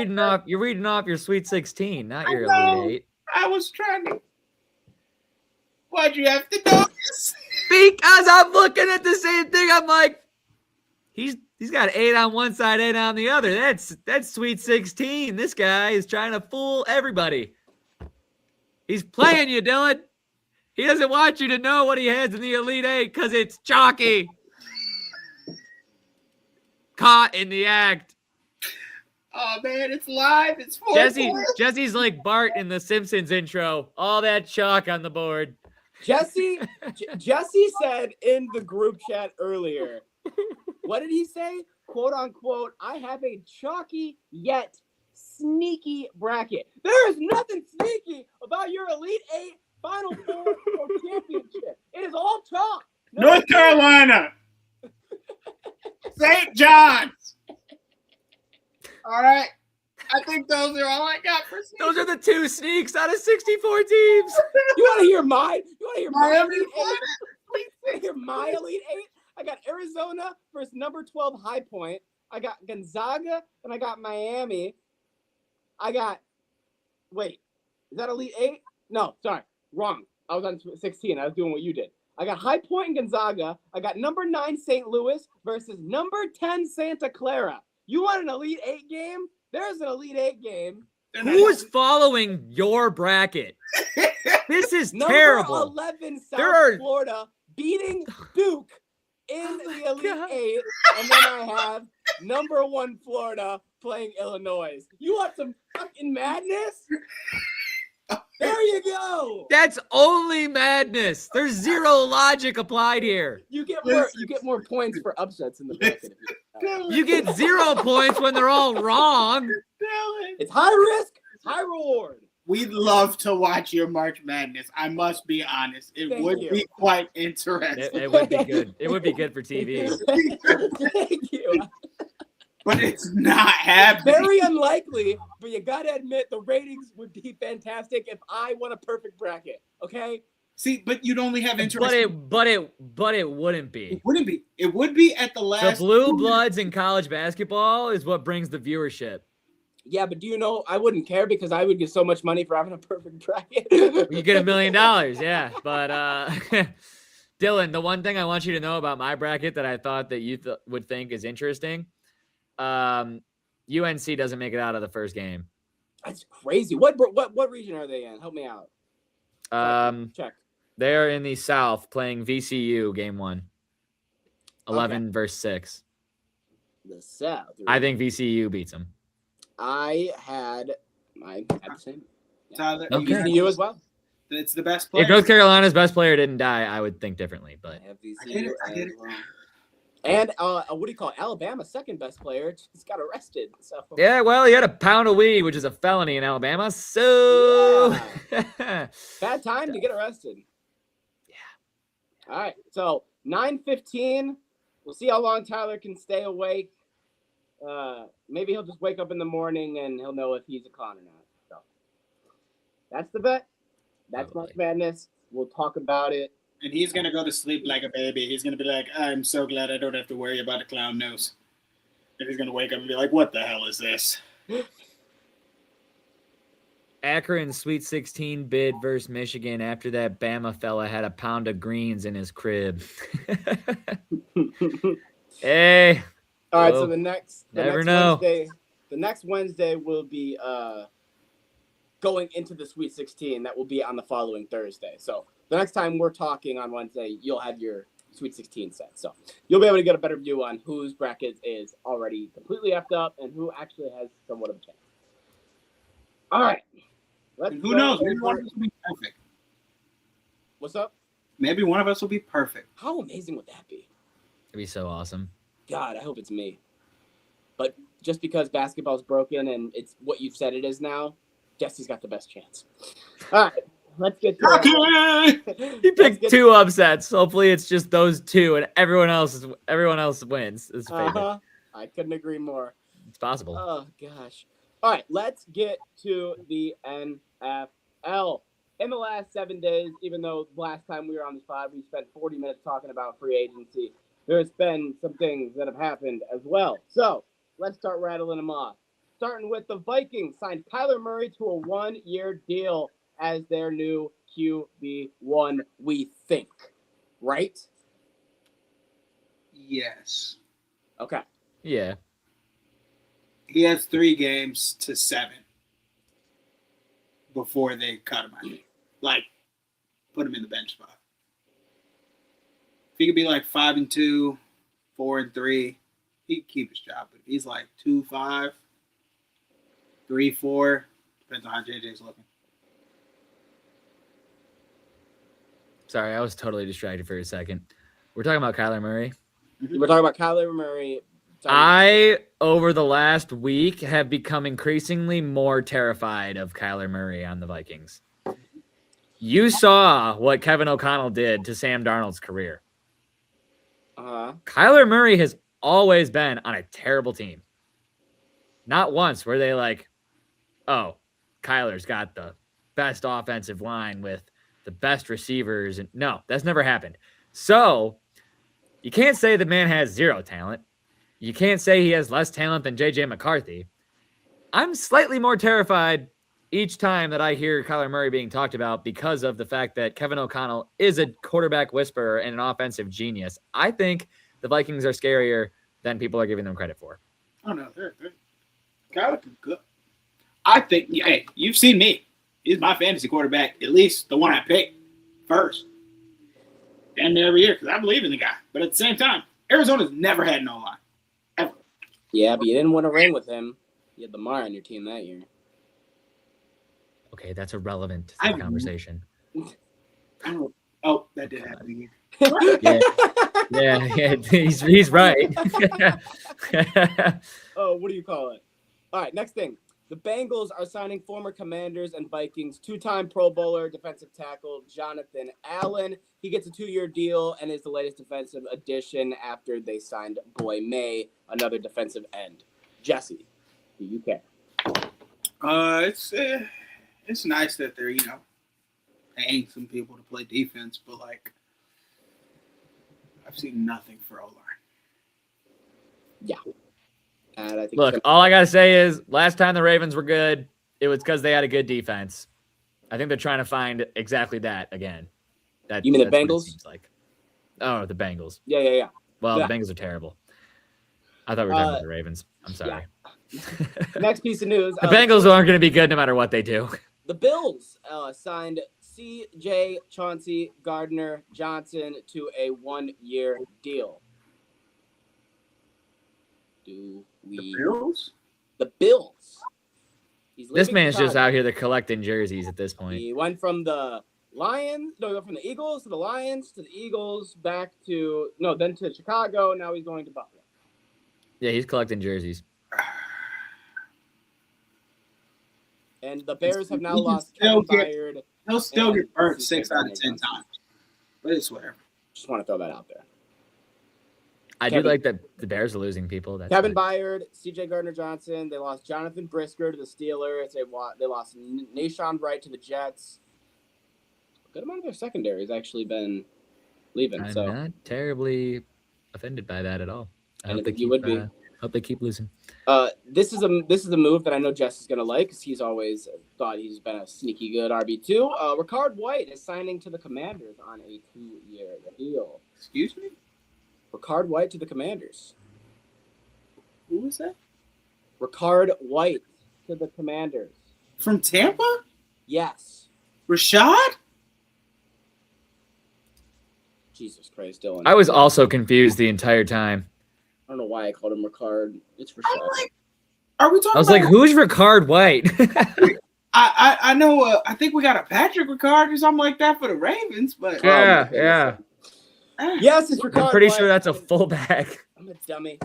reading off your Sweet 16, not I your know. Elite 8. I was trying to. Why'd you have to do this? Because I'm looking at the same thing. I'm like, he's got 8 on one side, 8 on the other. That's Sweet 16. This guy is trying to fool everybody. He's playing you, Dylan. He doesn't want you to know what he has in the Elite 8 because it's chalky. Caught in the act. Oh man, it's live. It's Jesse's like Bart in the Simpsons intro. All that chalk on the board. Jesse said in the group chat earlier, what did he say? Quote unquote, I have a chalky yet sneaky bracket. There is nothing sneaky about your Elite 8 Final Four or championship. It is all chalk. North Carolina. St. John's. All right. I think those are all I got for sneaks. Those are the 2 sneaks out of 64 teams. You want to hear my Miami, Elite 8? You want to hear my Elite 8? I got Arizona versus number 12 High Point. I got Gonzaga and I got Miami. Wait, is that Elite 8? No, sorry, wrong. I was on 16. I was doing what you did. I got High Point and Gonzaga. I got number 9 St. Louis versus number 10 Santa Clara. You want an Elite 8 game? There's an Elite 8 game. Who's following your bracket? This is Number terrible. 11 South Florida beating Duke in Oh the Elite 8. And then I have number 1 Florida playing Illinois. You want some fucking madness? There you go. That's only madness. There's zero logic applied here. You get more points for upsets in the bracket. You get 0 points when they're all wrong. It's high risk, high reward. We'd love to watch your March Madness. I must be honest. It Thank would you. be quite interesting. It would be good. It would be good for TV. Thank you. But it's not happening. Very unlikely, but you gotta admit the ratings would be fantastic if I won a perfect bracket. Okay. See, but you'd only have interest. But it wouldn't be. It wouldn't be. It would be at the The last. blue bloods in college basketball is what brings the viewership. Yeah, but do you know I wouldn't care because I would get so much money for having a perfect bracket. You get $1 million, yeah. But Dylan, the one thing I want you to know about my bracket that I thought that you would think is interesting, UNC doesn't make it out of the first game. That's crazy. What region are they in? Help me out. Check. They're in the South playing VCU game 1. 11 versus 6. The South. I think VCU beats them. I had the same. Tyler, Okay. VCU as well. It's the best player. If North Carolina's best player didn't die, I would think differently. But I have I get VCU it. I get as it. well. And what do you call it? Alabama's second best player just got arrested. So yeah, well, he had a pound of weed, which is a felony in Alabama. So bad time to get arrested. Yeah. All right. So 9:15. We'll see how long Tyler can stay awake. Maybe he'll just wake up in the morning and he'll know if he's a con or not. So that's the bet. That's March Madness. We'll talk about it. And he's going to go to sleep like a baby. He's going to be like, I'm so glad I don't have to worry about a clown nose. And he's going to wake up and be like, what the hell is this? Akron Sweet 16 bid versus Michigan after that Bama fella had a pound of greens in his crib. Hey. All right, Well, so the next Wednesday will be going into the Sweet 16. That will be on the following Thursday. So the next time we're talking on Wednesday, you'll have your Sweet 16 set. So you'll be able to get a better view on whose bracket is already completely effed up and who actually has somewhat of a chance. All right. Who knows? Maybe one of us will be perfect. What's up? Maybe one of us will be perfect. How amazing would that be? It'd be so awesome. God, I hope it's me. But just because basketball's broken and it's what you've said it is now, Jesse's got the best chance. All right, let's get to it. He picked 2 upsets. Hopefully, it's just those 2, and everyone else wins. It's favorite. I couldn't agree more. It's possible. Oh gosh. All right, let's get to the NFL. In the last 7 days, even though last time we were on this pod, we spent 40 minutes talking about free agency, there's been some things that have happened as well. So let's start rattling them off. Starting with the Vikings signed Kyler Murray to a 1-year deal as their new QB1, we think. Right? Yes. Okay. Yeah. He has 3 games to 7 before they cut him. Like, put him in the bench spot. If he could be like 5-2, 4-3, he could keep his job. But if he's like 2-5, 3-4, depends on how JJ's looking. Sorry, I was totally distracted for a second. We're talking about Kyler Murray. We're talking about Kyler Murray. I, over the last week, have become increasingly more terrified of Kyler Murray on the Vikings. You saw what Kevin O'Connell did to Sam Darnold's career. Kyler Murray has always been on a terrible team. Not once were they like, oh, Kyler's got the best offensive line with the best receivers. And no, that's never happened. So you can't say the man has 0 talent. You can't say he has less talent than J.J. McCarthy. I'm slightly more terrified each time that I hear Kyler Murray being talked about because of the fact that Kevin O'Connell is a quarterback whisperer and an offensive genius. I think the Vikings are scarier than people are giving them credit for. Oh, no. They're Kyler's good. I think, hey, you've seen me. He's my fantasy quarterback, at least the one I picked first. Damn near every year because I believe in the guy. But at the same time, Arizona's never had no line. Ever. Yeah, but you didn't win a ring with him. You had Lamar on your team that year. Okay, that's irrelevant to the conversation. I don't. Oh, that did happen again. Yeah, he's right. Oh, what do you call it? All right, next thing. The Bengals are signing former Commanders and Vikings two-time Pro Bowler defensive tackle Jonathan Allen. He gets a 2-year deal and is the latest defensive addition after they signed Boy May, another defensive end. Jesse, do you care? It's nice that they're paying some people to play defense, but like I've seen nothing for O-line. Yeah. And I think Look, all I gotta say is last time the Ravens were good, it was because they had a good defense. I think they're trying to find exactly that again. You mean the that's what it Bengals? seems like. Oh, the Bengals. Yeah. Well, Yeah. the Bengals are terrible. I thought we were talking about the Ravens. I'm sorry. Next piece of news. The Bengals aren't going to be good no matter what they do. The Bills signed C.J. Chauncey Gardner-Johnson to a 1-year deal. Do we? The Bills? The Bills. This man's just out here collecting jerseys at this point. He went from the Lions. No, he went from the Eagles to the Lions to the Eagles back to then to Chicago. Now he's going to Buffalo. Yeah, he's collecting jerseys. And the Bears have now lost Kevin Byard. He'll still get burnt 6 out of 10 times. But it's whatever. Just want to throw that out there. I do like that the Bears are losing people. That's Kevin Byard, C.J. Gardner-Johnson. They lost Jonathan Brisker to the Steelers. They lost Nashawn Wright to the Jets. A good amount of their secondary has actually been leaving. I'm so not terribly offended by that at all. I hope you would be. Hope they keep losing. This is a move that I know Jess is gonna like because he's always thought he's been a sneaky good RB2. Ricard White is signing to the Commanders on a 2-year deal. Excuse me? Ricard White to the Commanders. Who was that? Ricard White to the Commanders. From Tampa? Yes. Rashad? Jesus Christ, Dylan. I was also confused the entire time. I don't know why I called him Ricard. It's Rashad. Are we talking? I was like, "Who's Ricard White?" I know. I think we got a Patrick Ricard or something like that for the Ravens, but yeah. Yes, it's Ricard. I'm pretty White. sure that's a fullback. I'm a dummy.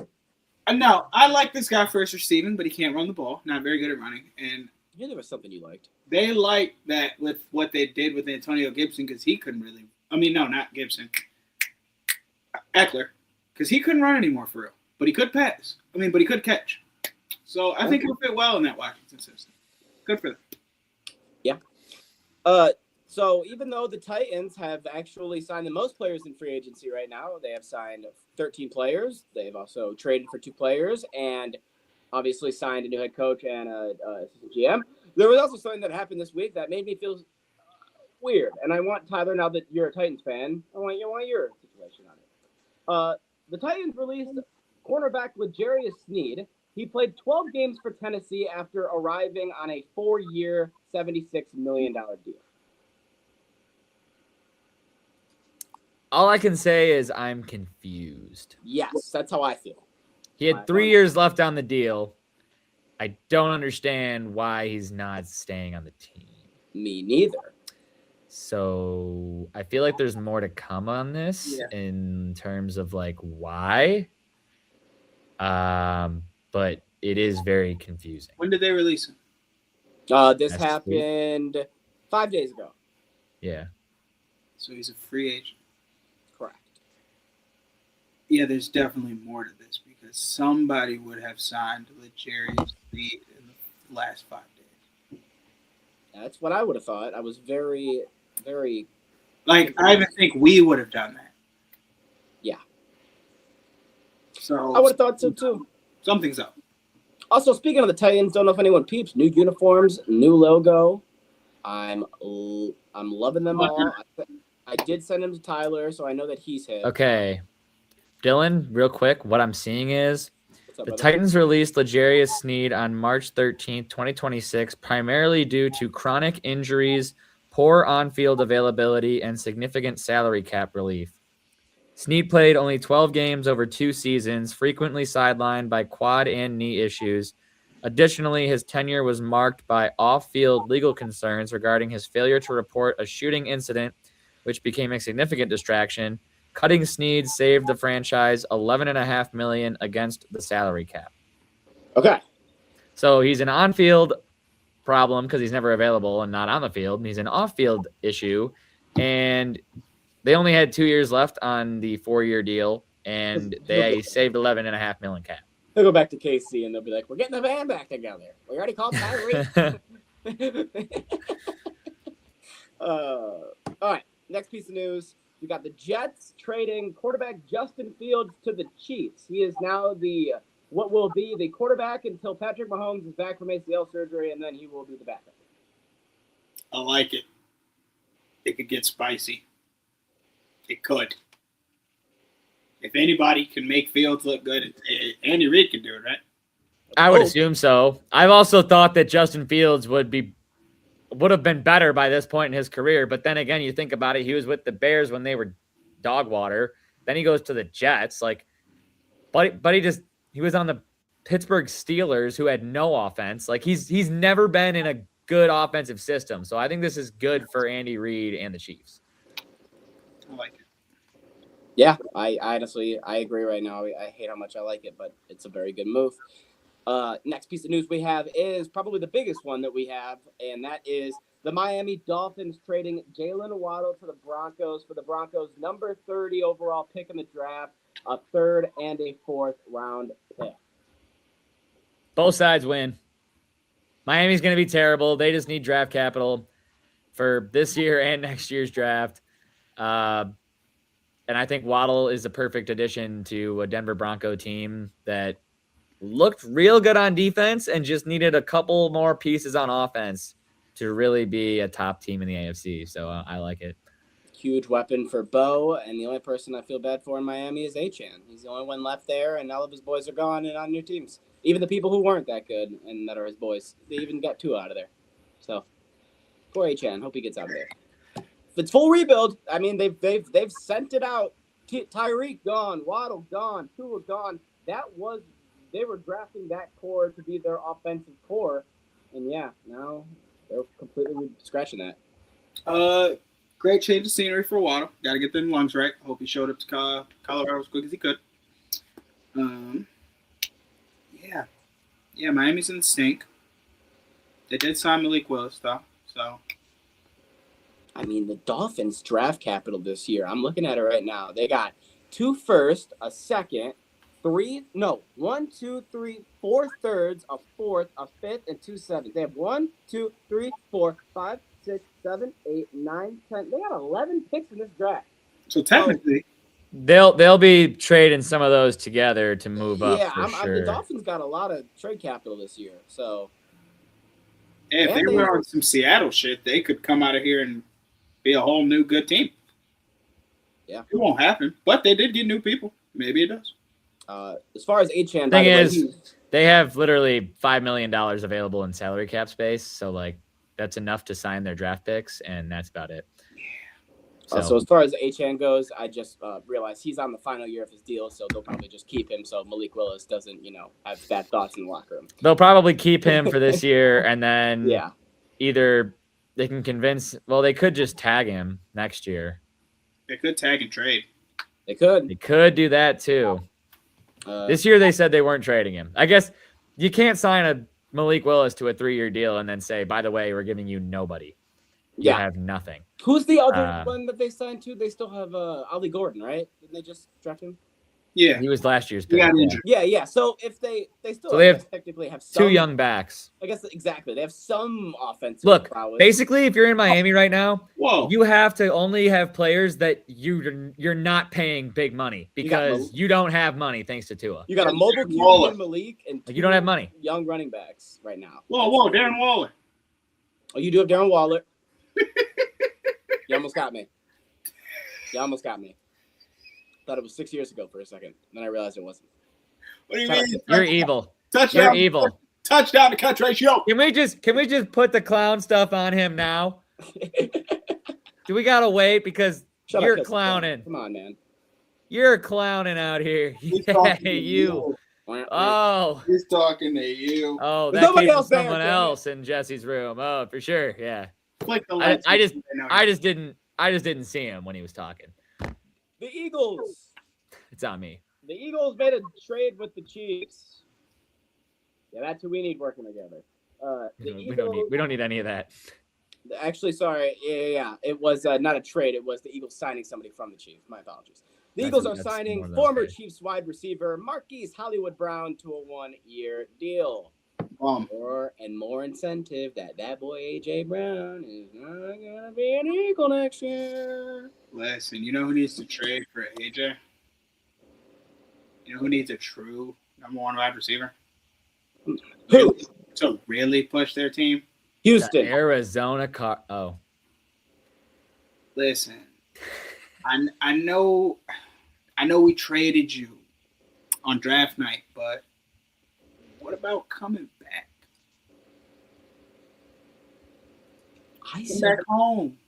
No, I like this guy for his receiving, but he can't run the ball. Not very good at running, and Yeah, there was something you liked. they like that with what they did with Antonio Gibson because he couldn't really. I mean, no, not Gibson. Eckler, because he couldn't run anymore for real, but he could pass. But he could catch. So I think he'll fit well in that Washington system. Good for them. Yeah. So even though the Titans have actually signed the most players in free agency right now, they have signed 13 players. They've also traded for 2 players and obviously signed a new head coach and a assistant GM. There was also something that happened this week that made me feel weird. And I want, Tyler, now that you're a Titans fan, I want your situation on it. The Titans released cornerback L'Jarius Sneed. He played 12 games for Tennessee after arriving on a 4-year, $76 million deal. All I can say is I'm confused. Yes, that's how I feel. He had 3 years left on the deal. I don't understand why he's not staying on the team. Me neither. So I feel like there's more to come on this in terms of like why. But it is very confusing. When did they release him? This That's happened 5 days ago. Yeah. So he's a free agent. Correct. Yeah, there's definitely more to this because somebody would have signed L'Jarius Sneed in the last 5 days. That's what I would have thought. I was very, very... Like, I even think we would have done that. Yeah. So I would have thought so, too. Something's up. Also, speaking of the Titans, don't know if anyone peeps. New uniforms, new logo. I'm loving them all. I did send them to Tyler, so I know that he's hit. Okay. Dylan, real quick, what I'm seeing is What's up, the brother? Titans released L'Jarius Sneed on March 13th, 2026, primarily due to chronic injuries, poor on-field availability, and significant salary cap relief. Sneed played only 12 games over 2 seasons, frequently sidelined by quad and knee issues. Additionally, his tenure was marked by off-field legal concerns regarding his failure to report a shooting incident, which became a significant distraction. Cutting Sneed saved the franchise $11.5 million against the salary cap. Okay. So he's an on-field problem because he's never available and not on the field. And he's an off-field issue. And they only had 2 years left on the 4-year deal, and they saved $11.5 million cap. They'll go back to KC and they'll be like, "We're getting the band back together. We already called Tyreek." All right. Next piece of news: we got the Jets trading quarterback Justin Fields to the Chiefs. He is now what will be the quarterback until Patrick Mahomes is back from ACL surgery, and then he will be the backup. I like it. It could get spicy. It could. If anybody can make Fields look good, Andy Reid can do it, right? I would assume so. I've also thought that Justin Fields would have been better by this point in his career. But then again, you think about it, he was with the Bears when they were dog water. Then he goes to the Jets. But he was on the Pittsburgh Steelers, who had no offense. He's never been in a good offensive system. So I think this is good for Andy Reid and the Chiefs. I like it. Yeah, I honestly agree right now. I hate how much I like it, but it's a very good move. Next piece of news we have is probably the biggest one that we have, and that is the Miami Dolphins trading Jalen Waddle to the Broncos for the Broncos' number 30 overall pick in the draft, a 3rd and a 4th round pick. Both sides win. Miami's going to be terrible. They just need draft capital for this year and next year's draft. And I think Waddle is a perfect addition to a Denver Bronco team that looked real good on defense and just needed a couple more pieces on offense to really be a top team in the AFC. So I like it. Huge weapon for Bo, and the only person I feel bad for in Miami is Achane. He's the only one left there, and all of his boys are gone and on new teams. Even the people who weren't that good and that are his boys, they even got 2 out of there. So poor Achane. Hope he gets out of there. If it's full rebuild, I mean they've sent it out. Tyreek gone, Waddle gone, Tua gone. They were drafting that core to be their offensive core, and yeah, now they're completely scratching that. Great change of scenery for Waddle. Got to get them lungs right. Hope he showed up to Colorado as quick as he could. Yeah, Miami's in the stink. They did sign Malik Willis though, so. I mean, the Dolphins' draft capital this year, I'm looking at it right now. They got 2 firsts, a second, 1, 2, 3, 4 thirds, a 4th, a 5th, and 2 sevenths. They have 1, 2, 3, 4, 5, 6, 7, 8, 9, 10. They got 11 picks in this draft. So technically, they'll be trading some of those together to move up. Yeah, sure. The Dolphins got a lot of trade capital this year. So, if they were on some Seattle shit, they could come out of here and be a whole new good team. Yeah, it won't happen, but they did get new people. Maybe it does. As far as Achane, thing is, they have literally $5 million available in salary cap space, so that's enough to sign their draft picks, and that's about it. So as far as Achane goes, I just realized he's on the final year of his deal, so they'll probably just keep him so Malik Willis doesn't, have bad thoughts in the locker room. They'll probably keep him for this year, and then either they can convince. Well, they could just tag him next year. They could tag and trade. They could. They could do that too. This year they said they weren't trading him. I guess you can't sign a Malik Willis to a 3-year deal and then say, by the way, we're giving you nobody. You have nothing. Who's the other one that they signed to? They still have Ollie Gordon, right? Didn't they just draft him? Yeah, he was last year's pick. Yeah. So if they still technically have some, 2 young backs. I guess exactly. They have some offensive prowess. Basically, if you're in Miami right now, Whoa. You have to only have players that you're not paying big money because you don't have money thanks to Tua. You got a mobile QB in Malik and you don't have money. Young running backs right now. Whoa, Darren Waller. Oh, you do have Darren Waller. You almost got me. Thought it was 6 years ago for a second. Then I realized it wasn't. What do you mean? You're evil. Touchdown. You're evil. Touchdown to catch ratio. Can we just put the clown stuff on him now? Do we gotta wait because you're clowning? Come on, man. You're clowning out here. Yeah, you. Oh, he's talking to you. Oh, that came from someone else in Jesse's room. Oh, for sure. Yeah. Click the I just didn't see him when he was talking. The Eagles. It's on me. The Eagles made a trade with the Chiefs. Yeah, that's who we need working together. We don't need any of that. Actually, sorry. Yeah. It was not a trade. It was the Eagles signing somebody from the Chiefs. My apologies. The Eagles are signing former Chiefs wide receiver Marquise Hollywood Brown to a 1-year deal. More incentive that boy A.J. Brown is not going to be an Eagle next year. Listen, you know who needs to trade for A.J.? You know who needs a true number 1 wide receiver? Who? To really push their team? Houston. The Arizona Listen, I know we traded you on draft night, but what about coming back? Come back home.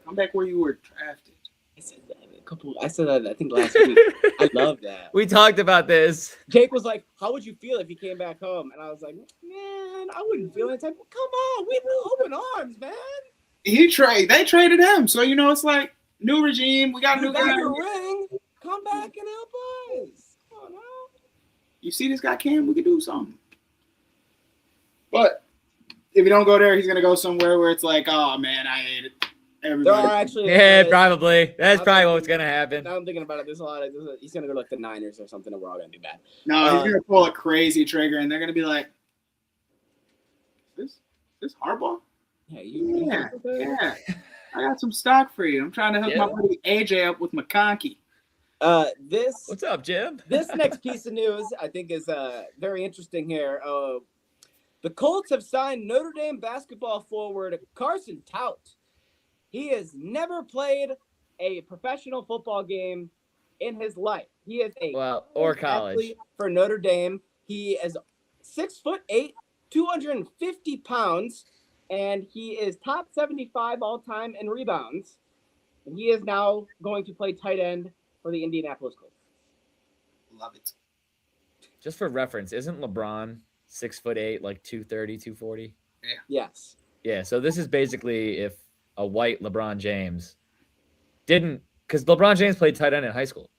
Come back where you were drafted. I said that I think last week. I love that. We talked about this. Jake was like, "How would you feel if you came back home?" And I was like, "Man, I wouldn't feel any type. Come on, we were open arms, man." They traded him, so it's like new regime. We got new guys. Ring. Come back and help us. Come on now. You see this guy Cam? We could do something. But if you don't go there, he's gonna go somewhere where it's like, oh man, I hate it. Everybody. There are actually. Probably. That's probably what's gonna happen. Now I'm thinking about it. There's a lot of. He's gonna go to like the Niners or something, and we're all gonna be bad. No, he's gonna pull a crazy trigger, and they're gonna be like, "This Harbaugh? Yeah. I got some stock for you. I'm trying to hook my buddy AJ up with McConkey." What's up, Jim? This next piece of news I think is very interesting here. The Colts have signed Notre Dame basketball forward Carson Tout. He has never played a professional football game in his life. He is or college athlete for Notre Dame. He is 6'8", 250 pounds, and he is top 75 all time in rebounds. And he is now going to play tight end for the Indianapolis Colts. Love it. Just for reference, isn't LeBron 6'8", like 230, 240? Yeah. Yes. Yeah. So this is basically if a white LeBron James because LeBron James played tight end in high school.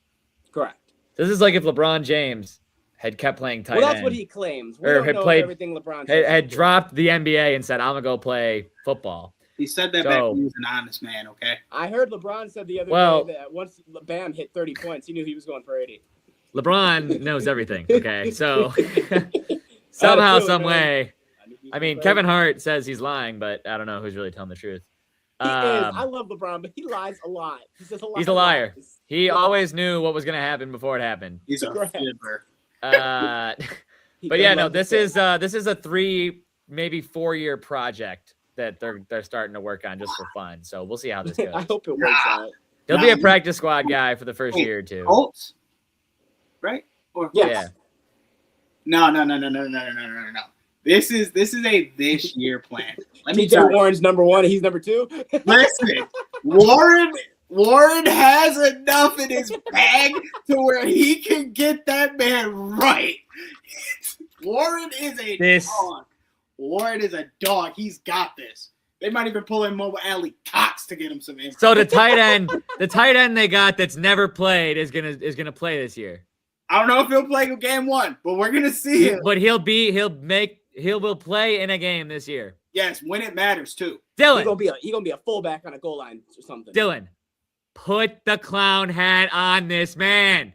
Correct. This is like if LeBron James had kept playing tight end. Well, that's what he claims. We or don't had know played everything LeBron had dropped the NBA and said, "I'm gonna go play football." He said that back when he was an honest man. Okay. I heard LeBron said the other day that once Bam hit 30 points, he knew he was going for 80. LeBron knows everything. Okay, so somehow, some way. I mean, Kevin Hart says he's lying, but I don't know who's really telling the truth. He is. I love LeBron, but he lies a lot. He says a lot. He's a liar. He always knew what was going to happen before it happened. He's a fibber. But yeah, no, this is a 3, maybe 4-year project that they're starting to work on just for fun. So we'll see how this goes. I hope it works out. He'll be a practice squad guy for the first year or two. Colts, right? Or yes. Yeah. No. This is a this year plan. Let me tell you. Warren's number 1. He's number 2. Listen, Warren has enough in his bag to where he can get that man right. Warren is a dog. Warren is a dog. He's got this. They might even pull in Mobile Alley Cox to get him some info. So the tight end they got that's never played is gonna play this year. I don't know if he'll play game 1, but we're gonna see him. But he'll play in a game this year. Yes, when it matters too. Dylan, he's gonna be a fullback on a goal line or something. Dylan, put the clown hat on this man.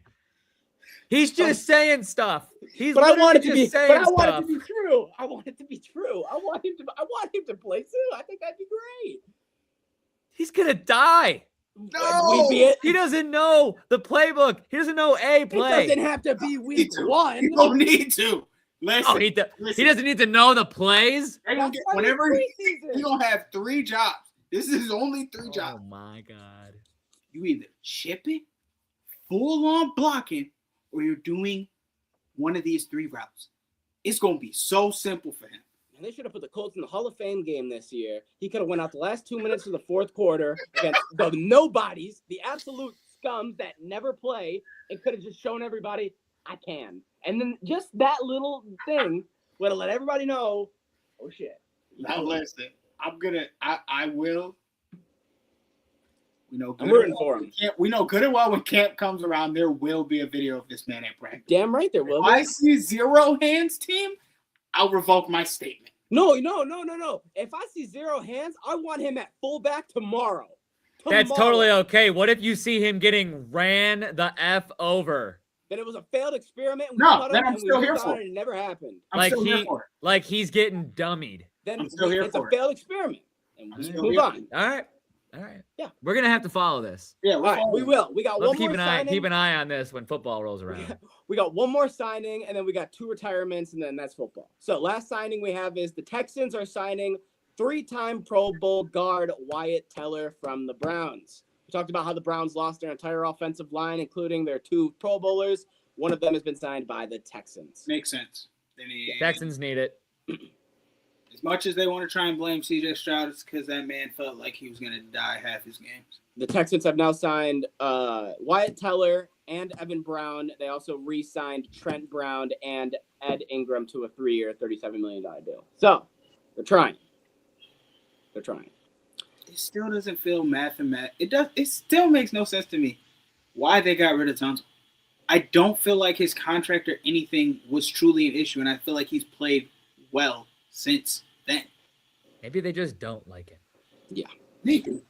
He's just saying stuff. I want it to be true. I want him to play too. I think that'd be great. He's gonna die. No, he doesn't know the playbook. He doesn't know a play. It doesn't have to be week 1. You don't need to. Listen, he doesn't need to know the plays. He's gonna have 3 jobs. This is only 3 jobs. Oh my god! You either chip it, full on blocking, or you're doing one of these 3 routes. It's gonna be so simple for him. And they should have put the Colts in the Hall of Fame game this year. He could have went out the last 2 minutes of the 4th quarter against the nobodies, the absolute scums that never play, and could have just shown everybody, I can. And then just that little thing would have let everybody know, oh shit. Now listen, I will. We know good. I'm rooting for him. We know good and well when camp comes around, there will be a video of this man at practice. Damn right there will. If I see 0 hands team, I'll revoke my statement. No. If I see 0 hands, I want him at fullback tomorrow. That's totally okay. What if you see him getting ran the F over? Then it was a failed experiment. No, then I'm still here for it. It never happened. I'm still here for it. Like he's getting dummied. Then I'm still here it's for a it. failed experiment. And we still move here on. All right. Yeah. We're gonna have to follow this. Yeah, All right, we will. We got Let's one keep more an eye. signing. Keep an eye on this when football rolls around. We got one more signing, and then we got 2 retirements, and then that's football. So last signing we have is the Texans are signing 3-time Pro Bowl guard Wyatt Teller from the Browns. We talked about how the Browns lost their entire offensive line, including their 2 Pro Bowlers. One of them has been signed by the Texans. Makes sense. Texans need it. As much as they want to try and blame C.J. Stroud, it's because that man felt like he was going to die half his games. The Texans have now signed Wyatt Teller and Evan Brown. They also re-signed Trent Brown and Ed Ingram to a 3-year, $37 million deal. So, they're trying. It still doesn't feel mathematic. It still makes no sense to me why they got rid of Tunsil. I don't feel like his contract or anything was truly an issue, and I feel like he's played well since then. Maybe they just don't like him. Yeah. Maybe.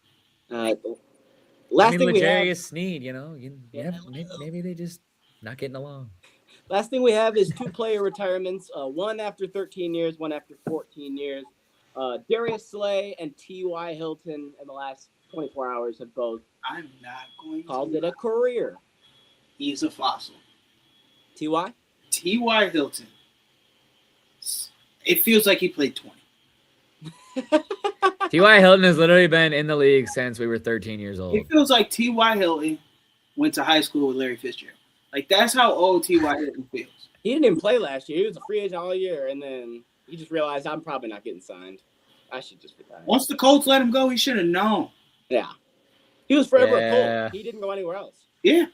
Last thing we have, Sneed, maybe they just not getting along. Last thing we have is 2 player retirements. One after 13 years, one after 14 years. Darius Slay and T.Y. Hilton in the last 24 hours have both I'm not going called to. it a career. He's a fossil. T.Y.? T.Y. Hilton. It feels like he played 20. T.Y. Hilton has literally been in the league since we were 13 years old. It feels like T.Y. Hilton went to high school with Larry Fitzgerald. Like, that's how old T.Y. Hilton feels. He didn't even play last year. He was a free agent all year, and then he just realized I'm probably not getting signed. I should just retire. Once the Colts let him go, he should have known. Yeah. He was forever a Yeah. Colt. He didn't go anywhere else. Yeah.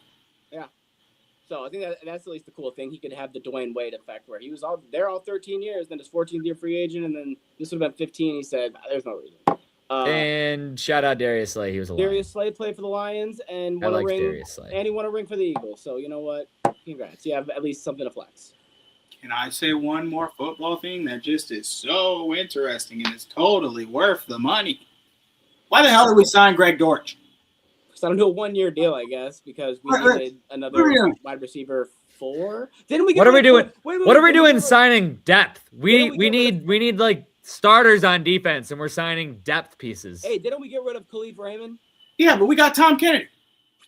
So I think that's at least the cool thing. He could have the Dwayne Wade effect where he was all 13 years, then his 14th year free agent, and then this would have been 15. He said, there's no reason. And shout out Darius Slay. He was a Lion. Darius Slay played for the Lions and I won a like ring. Darius Slay. And he won a ring for the Eagles. So you know what? Congrats. You have at least something to flex. Can I say one more football thing that just is so interesting and is totally worth the money? Why the hell did we sign Greg Dortch? So I don't do a 1-year deal, I guess, because we needed another wide receiver 4. Didn't we? What are we doing? Wait, What are we doing signing depth? We need like starters on defense, and we're signing depth pieces. Hey, didn't we get rid of Khalif Raymond? Yeah, but we got Tom Kennedy.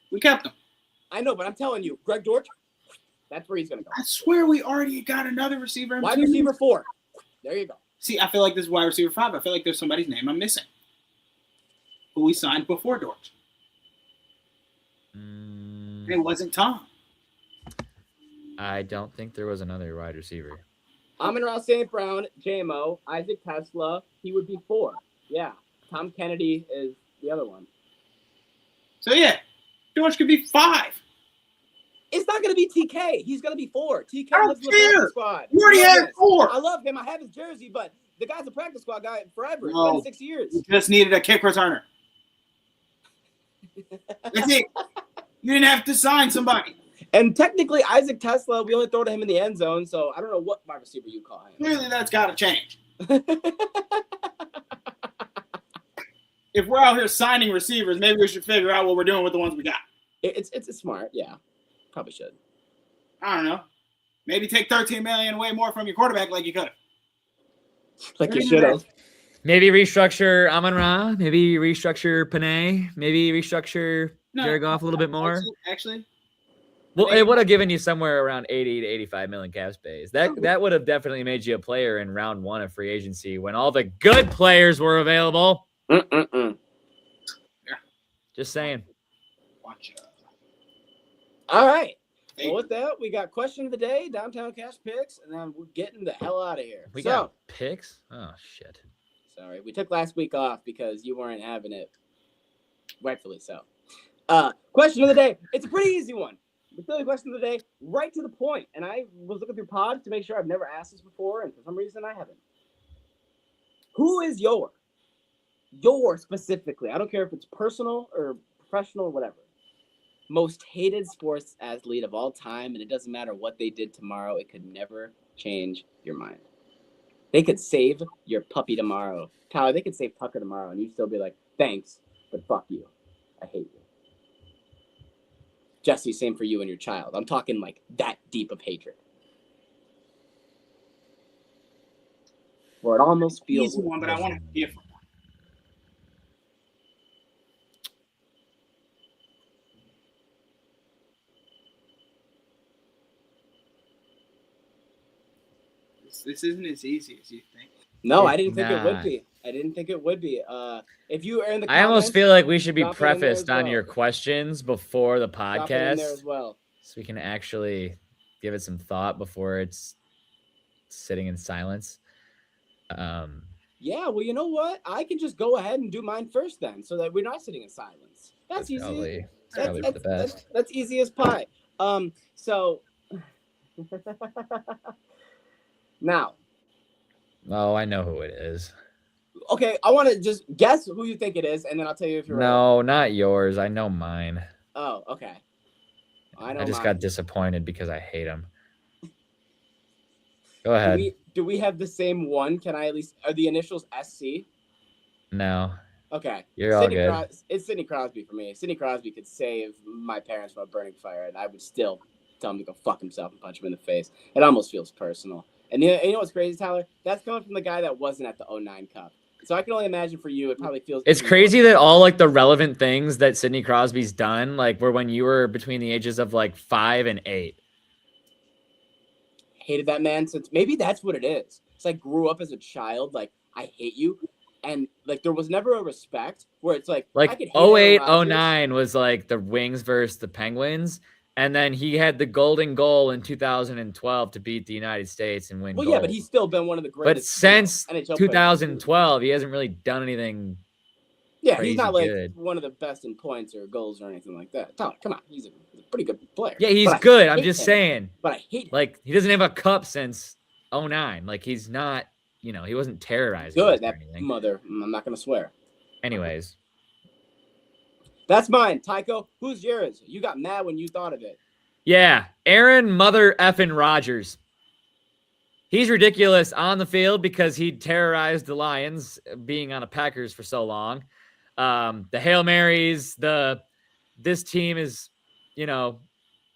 We kept him. I know, but I'm telling you, Greg Dortch, that's where he's going to go. I swear we already got another receiver. Wide receiver 4. There you go. See, I feel like this is wide receiver 5. I feel like there's somebody's name I'm missing. Who we signed before Dortch. And it wasn't Tom. I don't think there was another wide receiver. Amon-Ra St. Brown, JMO, Isaac Tesla, he would be 4. Yeah. Tom Kennedy is the other one. So, yeah, Dortch could be 5. It's not going to be TK. He's going to be 4. TK I don't lives in the care. practice squad. You already had 4. I love him. I have his jersey, but the guy's a practice squad guy forever. No. It's been 6 years. You just needed a kick returner. That's it. You didn't have to sign somebody. And technically, Isaac Tesla, we only throw to him in the end zone, so I don't know what wide receiver you call him. Clearly, that's got to change. If we're out here signing receivers, maybe we should figure out what we're doing with the ones we got. It's smart, yeah. Probably should. I don't know. Maybe take $13 million away more from your quarterback like you could have. Like you should have. Maybe restructure Amon-Ra. Maybe restructure Panay. Maybe restructure Jared Goff a little bit more. Actually, well, it would have given you somewhere around 80 to 85 million cap space. That would have definitely made you a player in round 1 of free agency when all the good players were available. Yeah. Just saying. Watch out. All right. Well, with that, we got question of the day, downtown cash picks, and then we're getting the hell out of here. We got picks? Oh, shit. Sorry. We took last week off because you weren't having it. Rightfully so. Question of the day. It's a pretty easy one. The silly question of the day, right to the point. And I was looking through pods to make sure I've never asked this before, and for some reason I haven't. Who is your specifically, I don't care if it's personal or professional or whatever, most hated sports athlete of all time, and it doesn't matter what they did tomorrow, it could never change your mind? They could save your puppy tomorrow. Tyler, they could save Tucker tomorrow, and you'd still be like, thanks, but fuck you. I hate you. Jesse, same for you and your child. I'm talking like that deep of hatred. Where it almost feels easy one, but I want a different one. This isn't as easy as you think. No, I didn't think it would be. I didn't think it would be. If you are in the comments, I almost feel like we should be drop it in there as prefaced on well. your questions before the Drop it in there podcast, as well. so we can actually give it some thought before it's sitting in silence. Yeah, well, you know what? I can just go ahead and do mine first then, so that we're not sitting in silence. That's easy. Probably for the best. That's easy as pie. So now. Oh, I know who it is. Okay, I want to just guess who you think it is, and then I'll tell you if you're right. No, not yours. I know mine. Oh, okay. I just got disappointed because I hate him. Go ahead. Do we have the same one? Can I at least... Are the initials SC? No. Okay. You're all good. It's Sidney Crosby for me. Sidney Crosby could save my parents from a burning fire, and I would still tell him to go fuck himself and punch him in the face. It almost feels personal. And you know what's crazy, Tyler? That's coming from the guy that wasn't at the 09 Cup. So I can only imagine for you, it probably feels... It's crazy that all like the relevant things that Sidney Crosby's done, like were when you were between the ages of like 5 and 8. Hated that man since... Maybe that's what it is. It's like grew up as a child, like, I hate you. And like there was never a respect where it's like... Like I could hate 08, Aaron Rodgers. 09 was like the Wings versus the Penguins. And then he had the golden goal in 2012 to beat the United States and win Well, gold. yeah, but he's still been one of the greatest. But since NHL 2012, he hasn't really done anything. Yeah, he's not like good. one of the best in points or goals or anything like that. Tyler, come on, he's a pretty good player. Yeah, he's good. I'm just saying. But I hate him. Like he doesn't have a cup since 09. Like he's not, he wasn't terrorizing. Good, that mother. I'm not gonna swear. Anyways. That's mine. Tycho, who's yours? You got mad when you thought of it. Yeah, Aaron Mother effing Rodgers. He's ridiculous on the field because he terrorized the Lions being on a Packers for so long. The Hail Marys, this team is,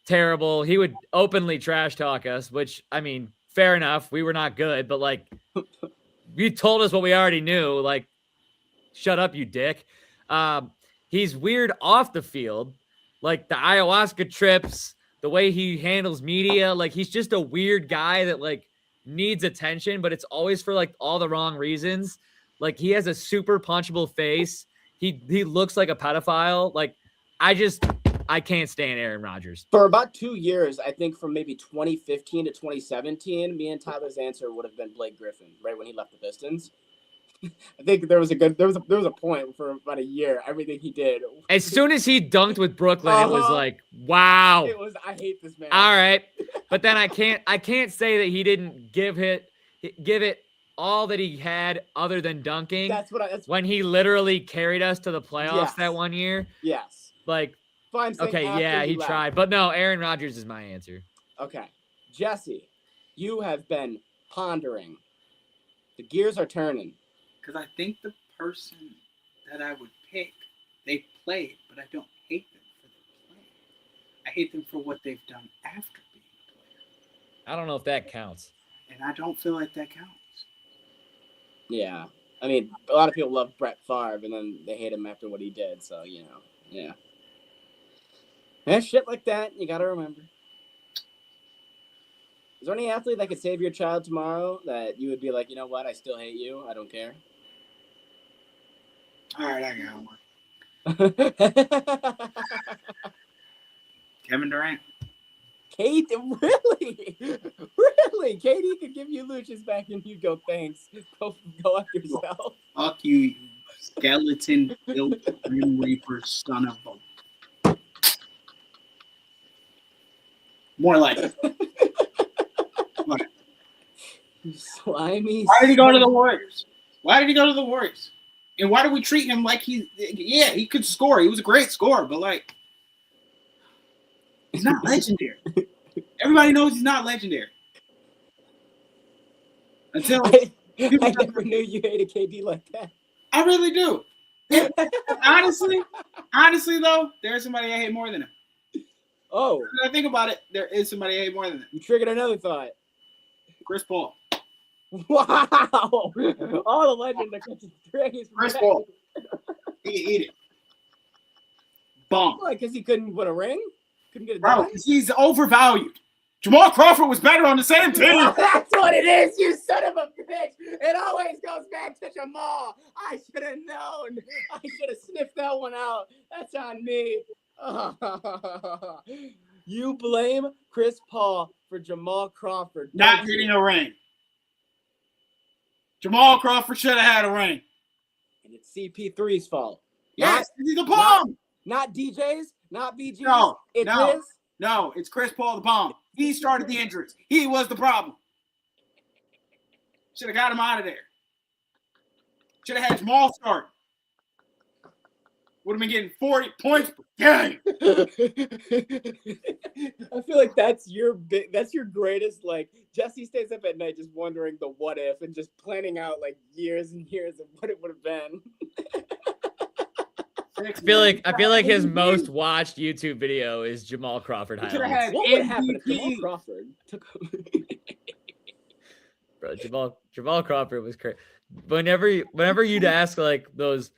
terrible. He would openly trash talk us, which, I mean, fair enough. We were not good, but like, you told us what we already knew. Like, shut up, you dick. He's weird off the field, like the ayahuasca trips, the way he handles media. Like he's just a weird guy that like needs attention, but it's always for like all the wrong reasons. Like he has a super punchable face. He looks like a pedophile. Like I can't stand Aaron Rodgers. For about 2 years, I think from maybe 2015 to 2017, me and Tyler's answer would have been Blake Griffin, right when he left the Pistons. I think there was a point for about a year. Everything he did. As soon as he dunked with Brooklyn, it was like, wow. It was. I hate this man. All right, but then I can't say that he didn't give it all that he had other than dunking. That's when he literally carried us to the playoffs that one year. Yes. Like. Okay. Yeah, he tried, but no. Aaron Rodgers is my answer. Okay, Jesse, you have been pondering. The gears are turning. Because I think the person that I would pick, they played, but I don't hate them for their play. I hate them for what they've done after being a player. I don't know if that counts. And I don't feel like that counts. Yeah. I mean, a lot of people love Brett Favre, and then they hate him after what he did, so, yeah. And shit like that, you got to remember. Is there any athlete that could save your child tomorrow that you would be like, you know what, I still hate you, I don't care? All right, I got one. Kevin Durant. Kate, really? Really? Katie could give you Lucius back and you go, thanks. Go up yourself. Fuck you skeleton built Grim Reaper son of a... More like it. What? Slimy. Why did he go to the Warriors? And why do we treat him like he could score. He was a great scorer, but like, he's not legendary. Everybody knows he's not legendary. Until I never knew you hated KD like that. I really do. Honestly, though, there's somebody I hate more than him. Oh. When I think about it, there is somebody I hate more than him. You triggered another thought. Chris Paul. Wow. All the legend that catches strays. Chris Paul. He can eat it. Bum. Why? Because he couldn't win a ring? Couldn't get a Bro, dime? because he's overvalued. Jamal Crawford was better on the same team. That's what it is, you son of a bitch. It always goes back to Jamal. I should have known. I should have sniffed that one out. That's on me. You blame Chris Paul for Jamal Crawford. Not getting a ring. Jamal Crawford should have had a ring. And it's CP3's fault. Yes, he's a bomb. Not DJ's, not BG's. No, it's no. his. No, it's Chris Paul the bomb. He started the injuries. He was the problem. Should have got him out of there. Should have had Jamal start. Would have been getting 40 points per game. I feel like that's your greatest, like, Jesse stays up at night just wondering the what if and just planning out like years and years of what it would have been. I feel like his most watched YouTube video is Jamal Crawford highlights. What would happen if Jamal Crawford took Bro, Jamal Crawford was crazy. Whenever you'd ask like those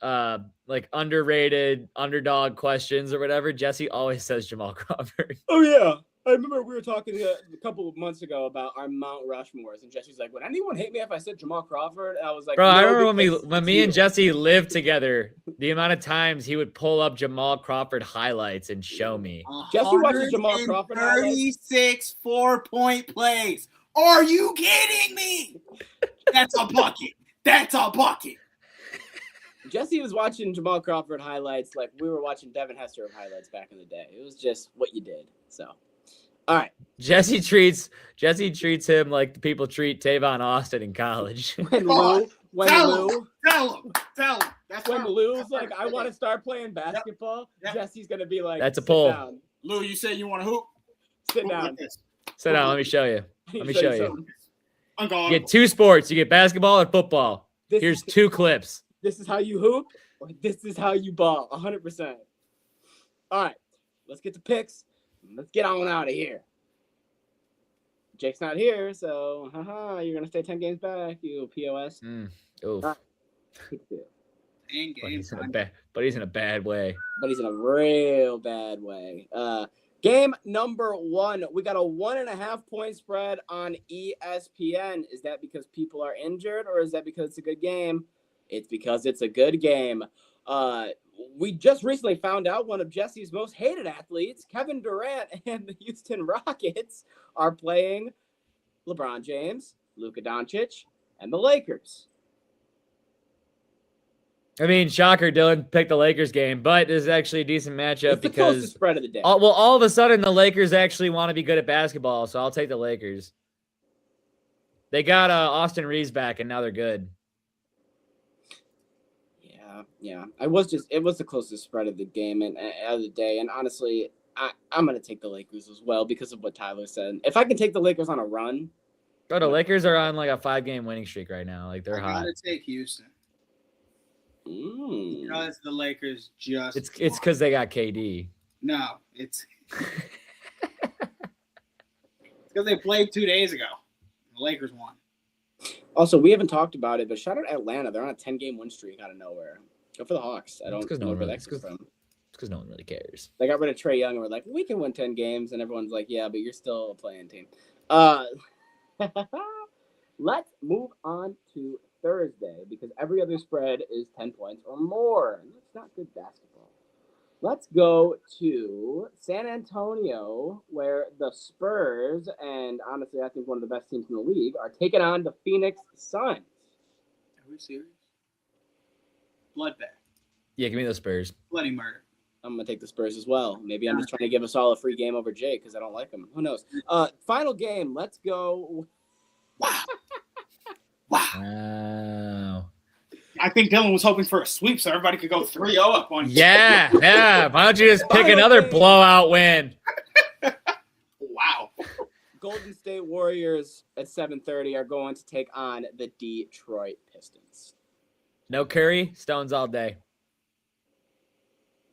like underrated underdog questions or whatever, Jesse always says Jamal Crawford. Oh yeah. I remember we were talking a couple of months ago about our Mount Rushmores, and Jesse's like, "Would anyone hate me if I said Jamal Crawford?" And I was like, "Bro, no, I remember when me and Jesse lived together, the amount of times he would pull up Jamal Crawford highlights and show me." Jesse watches Jamal Crawford highlights. 36 4-point plays. Are you kidding me? That's a bucket. That's a bucket. Jesse was watching Jamal Crawford highlights like we were watching Devin Hester highlights back in the day. It was just what you did. So. All right. Jesse treats him like the people treat Tavon Austin in college. Tell him. That's when Lou's like, I want to start playing basketball. Yep. Jesse's gonna be like, that's a pull. Down. Lou, you say you want to hoop? Sit down. Sit down. Let me show you. Let me show you. I'm gone. You get two sports. You get basketball and football. Here's two clips. This is how you hoop, or this is how you ball. 100%. All right. Let's get the picks. Let's get on out of here. Jake's not here, so you're gonna stay 10 games back, you POS. Oof. Right. But he's in a bad way. But he's in a real bad way. Game number 1. We got a 1.5 point spread on ESPN. Is that because people are injured, or is that because it's a good game? It's because it's a good game. We just recently found out one of Jesse's most hated athletes, Kevin Durant, and the Houston Rockets are playing LeBron James, Luka Doncic, and the Lakers. I mean, shocker, Dylan picked the Lakers game, but this is actually a decent matchup it's the because closest spread of the day. All of a sudden the Lakers actually want to be good at basketball, so I'll take the Lakers. They got Austin Reeves back, and now they're good. Yeah. It was the closest spread of the game and of the day. And honestly, I'm going to take the Lakers as well because of what Tyler said. If I can take the Lakers on a run. Bro, the Lakers are on like a 5-game winning streak right now. Like they're hot. I got to take Houston. Because the Lakers just. It's because they got KD. No, it's because they played 2 days ago. The Lakers won. Also, we haven't talked about it, but shout out Atlanta. They're on a 10-game win streak out of nowhere. Go for the Hawks. I don't know where that comes from. It's because no one really cares. They got rid of Trae Young and we're like, we can win 10 games. And everyone's like, yeah, but you're still a playing team. Let's move on to Thursday because every other spread is 10 points or more. And that's not good basketball. Let's go to San Antonio, where the Spurs, and honestly, I think one of the best teams in the league, are taking on the Phoenix Suns. Are we serious? Bloodbath. Yeah, give me those Spurs. Bloody murder. I'm going to take the Spurs as well. Maybe I'm just trying to give us all a free game over Jake because I don't like him. Who knows? Final game. Let's go. Wow. I think Dylan was hoping for a sweep so everybody could go 3-0 up on you. Yeah. Why don't you just pick another blowout win? Wow. Golden State Warriors at 7:30 are going to take on the Detroit Pistons. No Curry, Stones all day.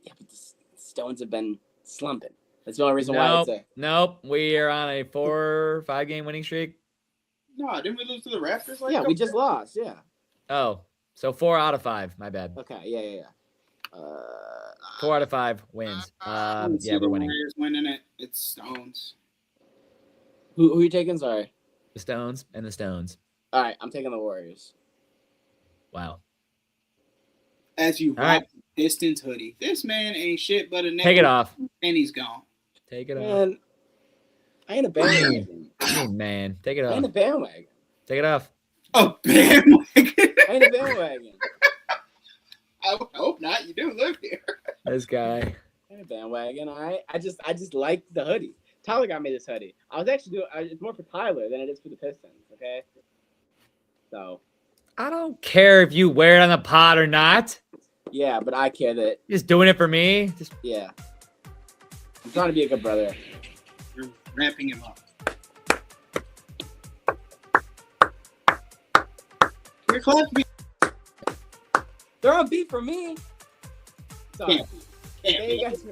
Yeah, but the Stones have been slumping. That's the only reason why I'd say. Nope. We are on a 4-5 game winning streak. No, didn't we lose to the Raptors? Yeah, we just lost. Yeah. Oh, so 4 out of 5. My bad. Okay. Yeah. 4 out of 5 wins. Yeah, we're winning. Warriors winning it. It's Stones. Who are you taking? Sorry. The Stones and the Stones. All right, I'm taking the Warriors. Wow. As you All right. rock the Pistons hoodie, this man ain't shit but a neck. Take it off. And he's gone. Take it off. Man, I ain't a bandwagon. Man, take it I ain't a off. bandwagon. Take it off. Oh, bandwagon. I ain't a bandwagon. I hope not. You do live here. This guy. I ain't a bandwagon. I just like the hoodie. Tyler got me this hoodie. I was actually doing. It's more for Tyler than it is for the Pistons. Okay. So. I don't care if you wear it on the pod or not. Yeah, but I care that. Just doing it for me. Just Yeah. I'm trying to be a good brother. You're wrapping him up. Your class be They're on beat for me. Sorry. Can't Hey, be. guys.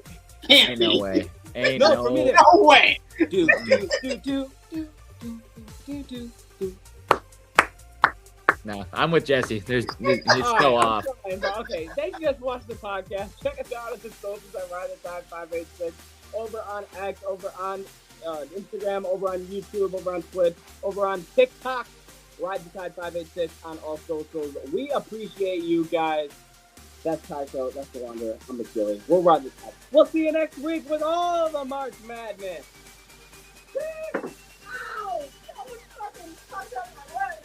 Can't ain't be. no way. Ain't No, no, for me, No way. Do. No, I'm with Jesse. There's it's All so right, off. I'm trying, but okay, thank you guys for watching the podcast. Check us out at the socials at Ride the Tide 586, over on X, over on Instagram, over on YouTube, over on Twitch, over on TikTok. Ride the Tide 586 on all socials. We appreciate you guys. That's Tycho. That's the Wonder. I'm the Gilly. We'll ride the Tide. We'll see you next week with all the March Madness. Ow! That was fucking fucked up my leg.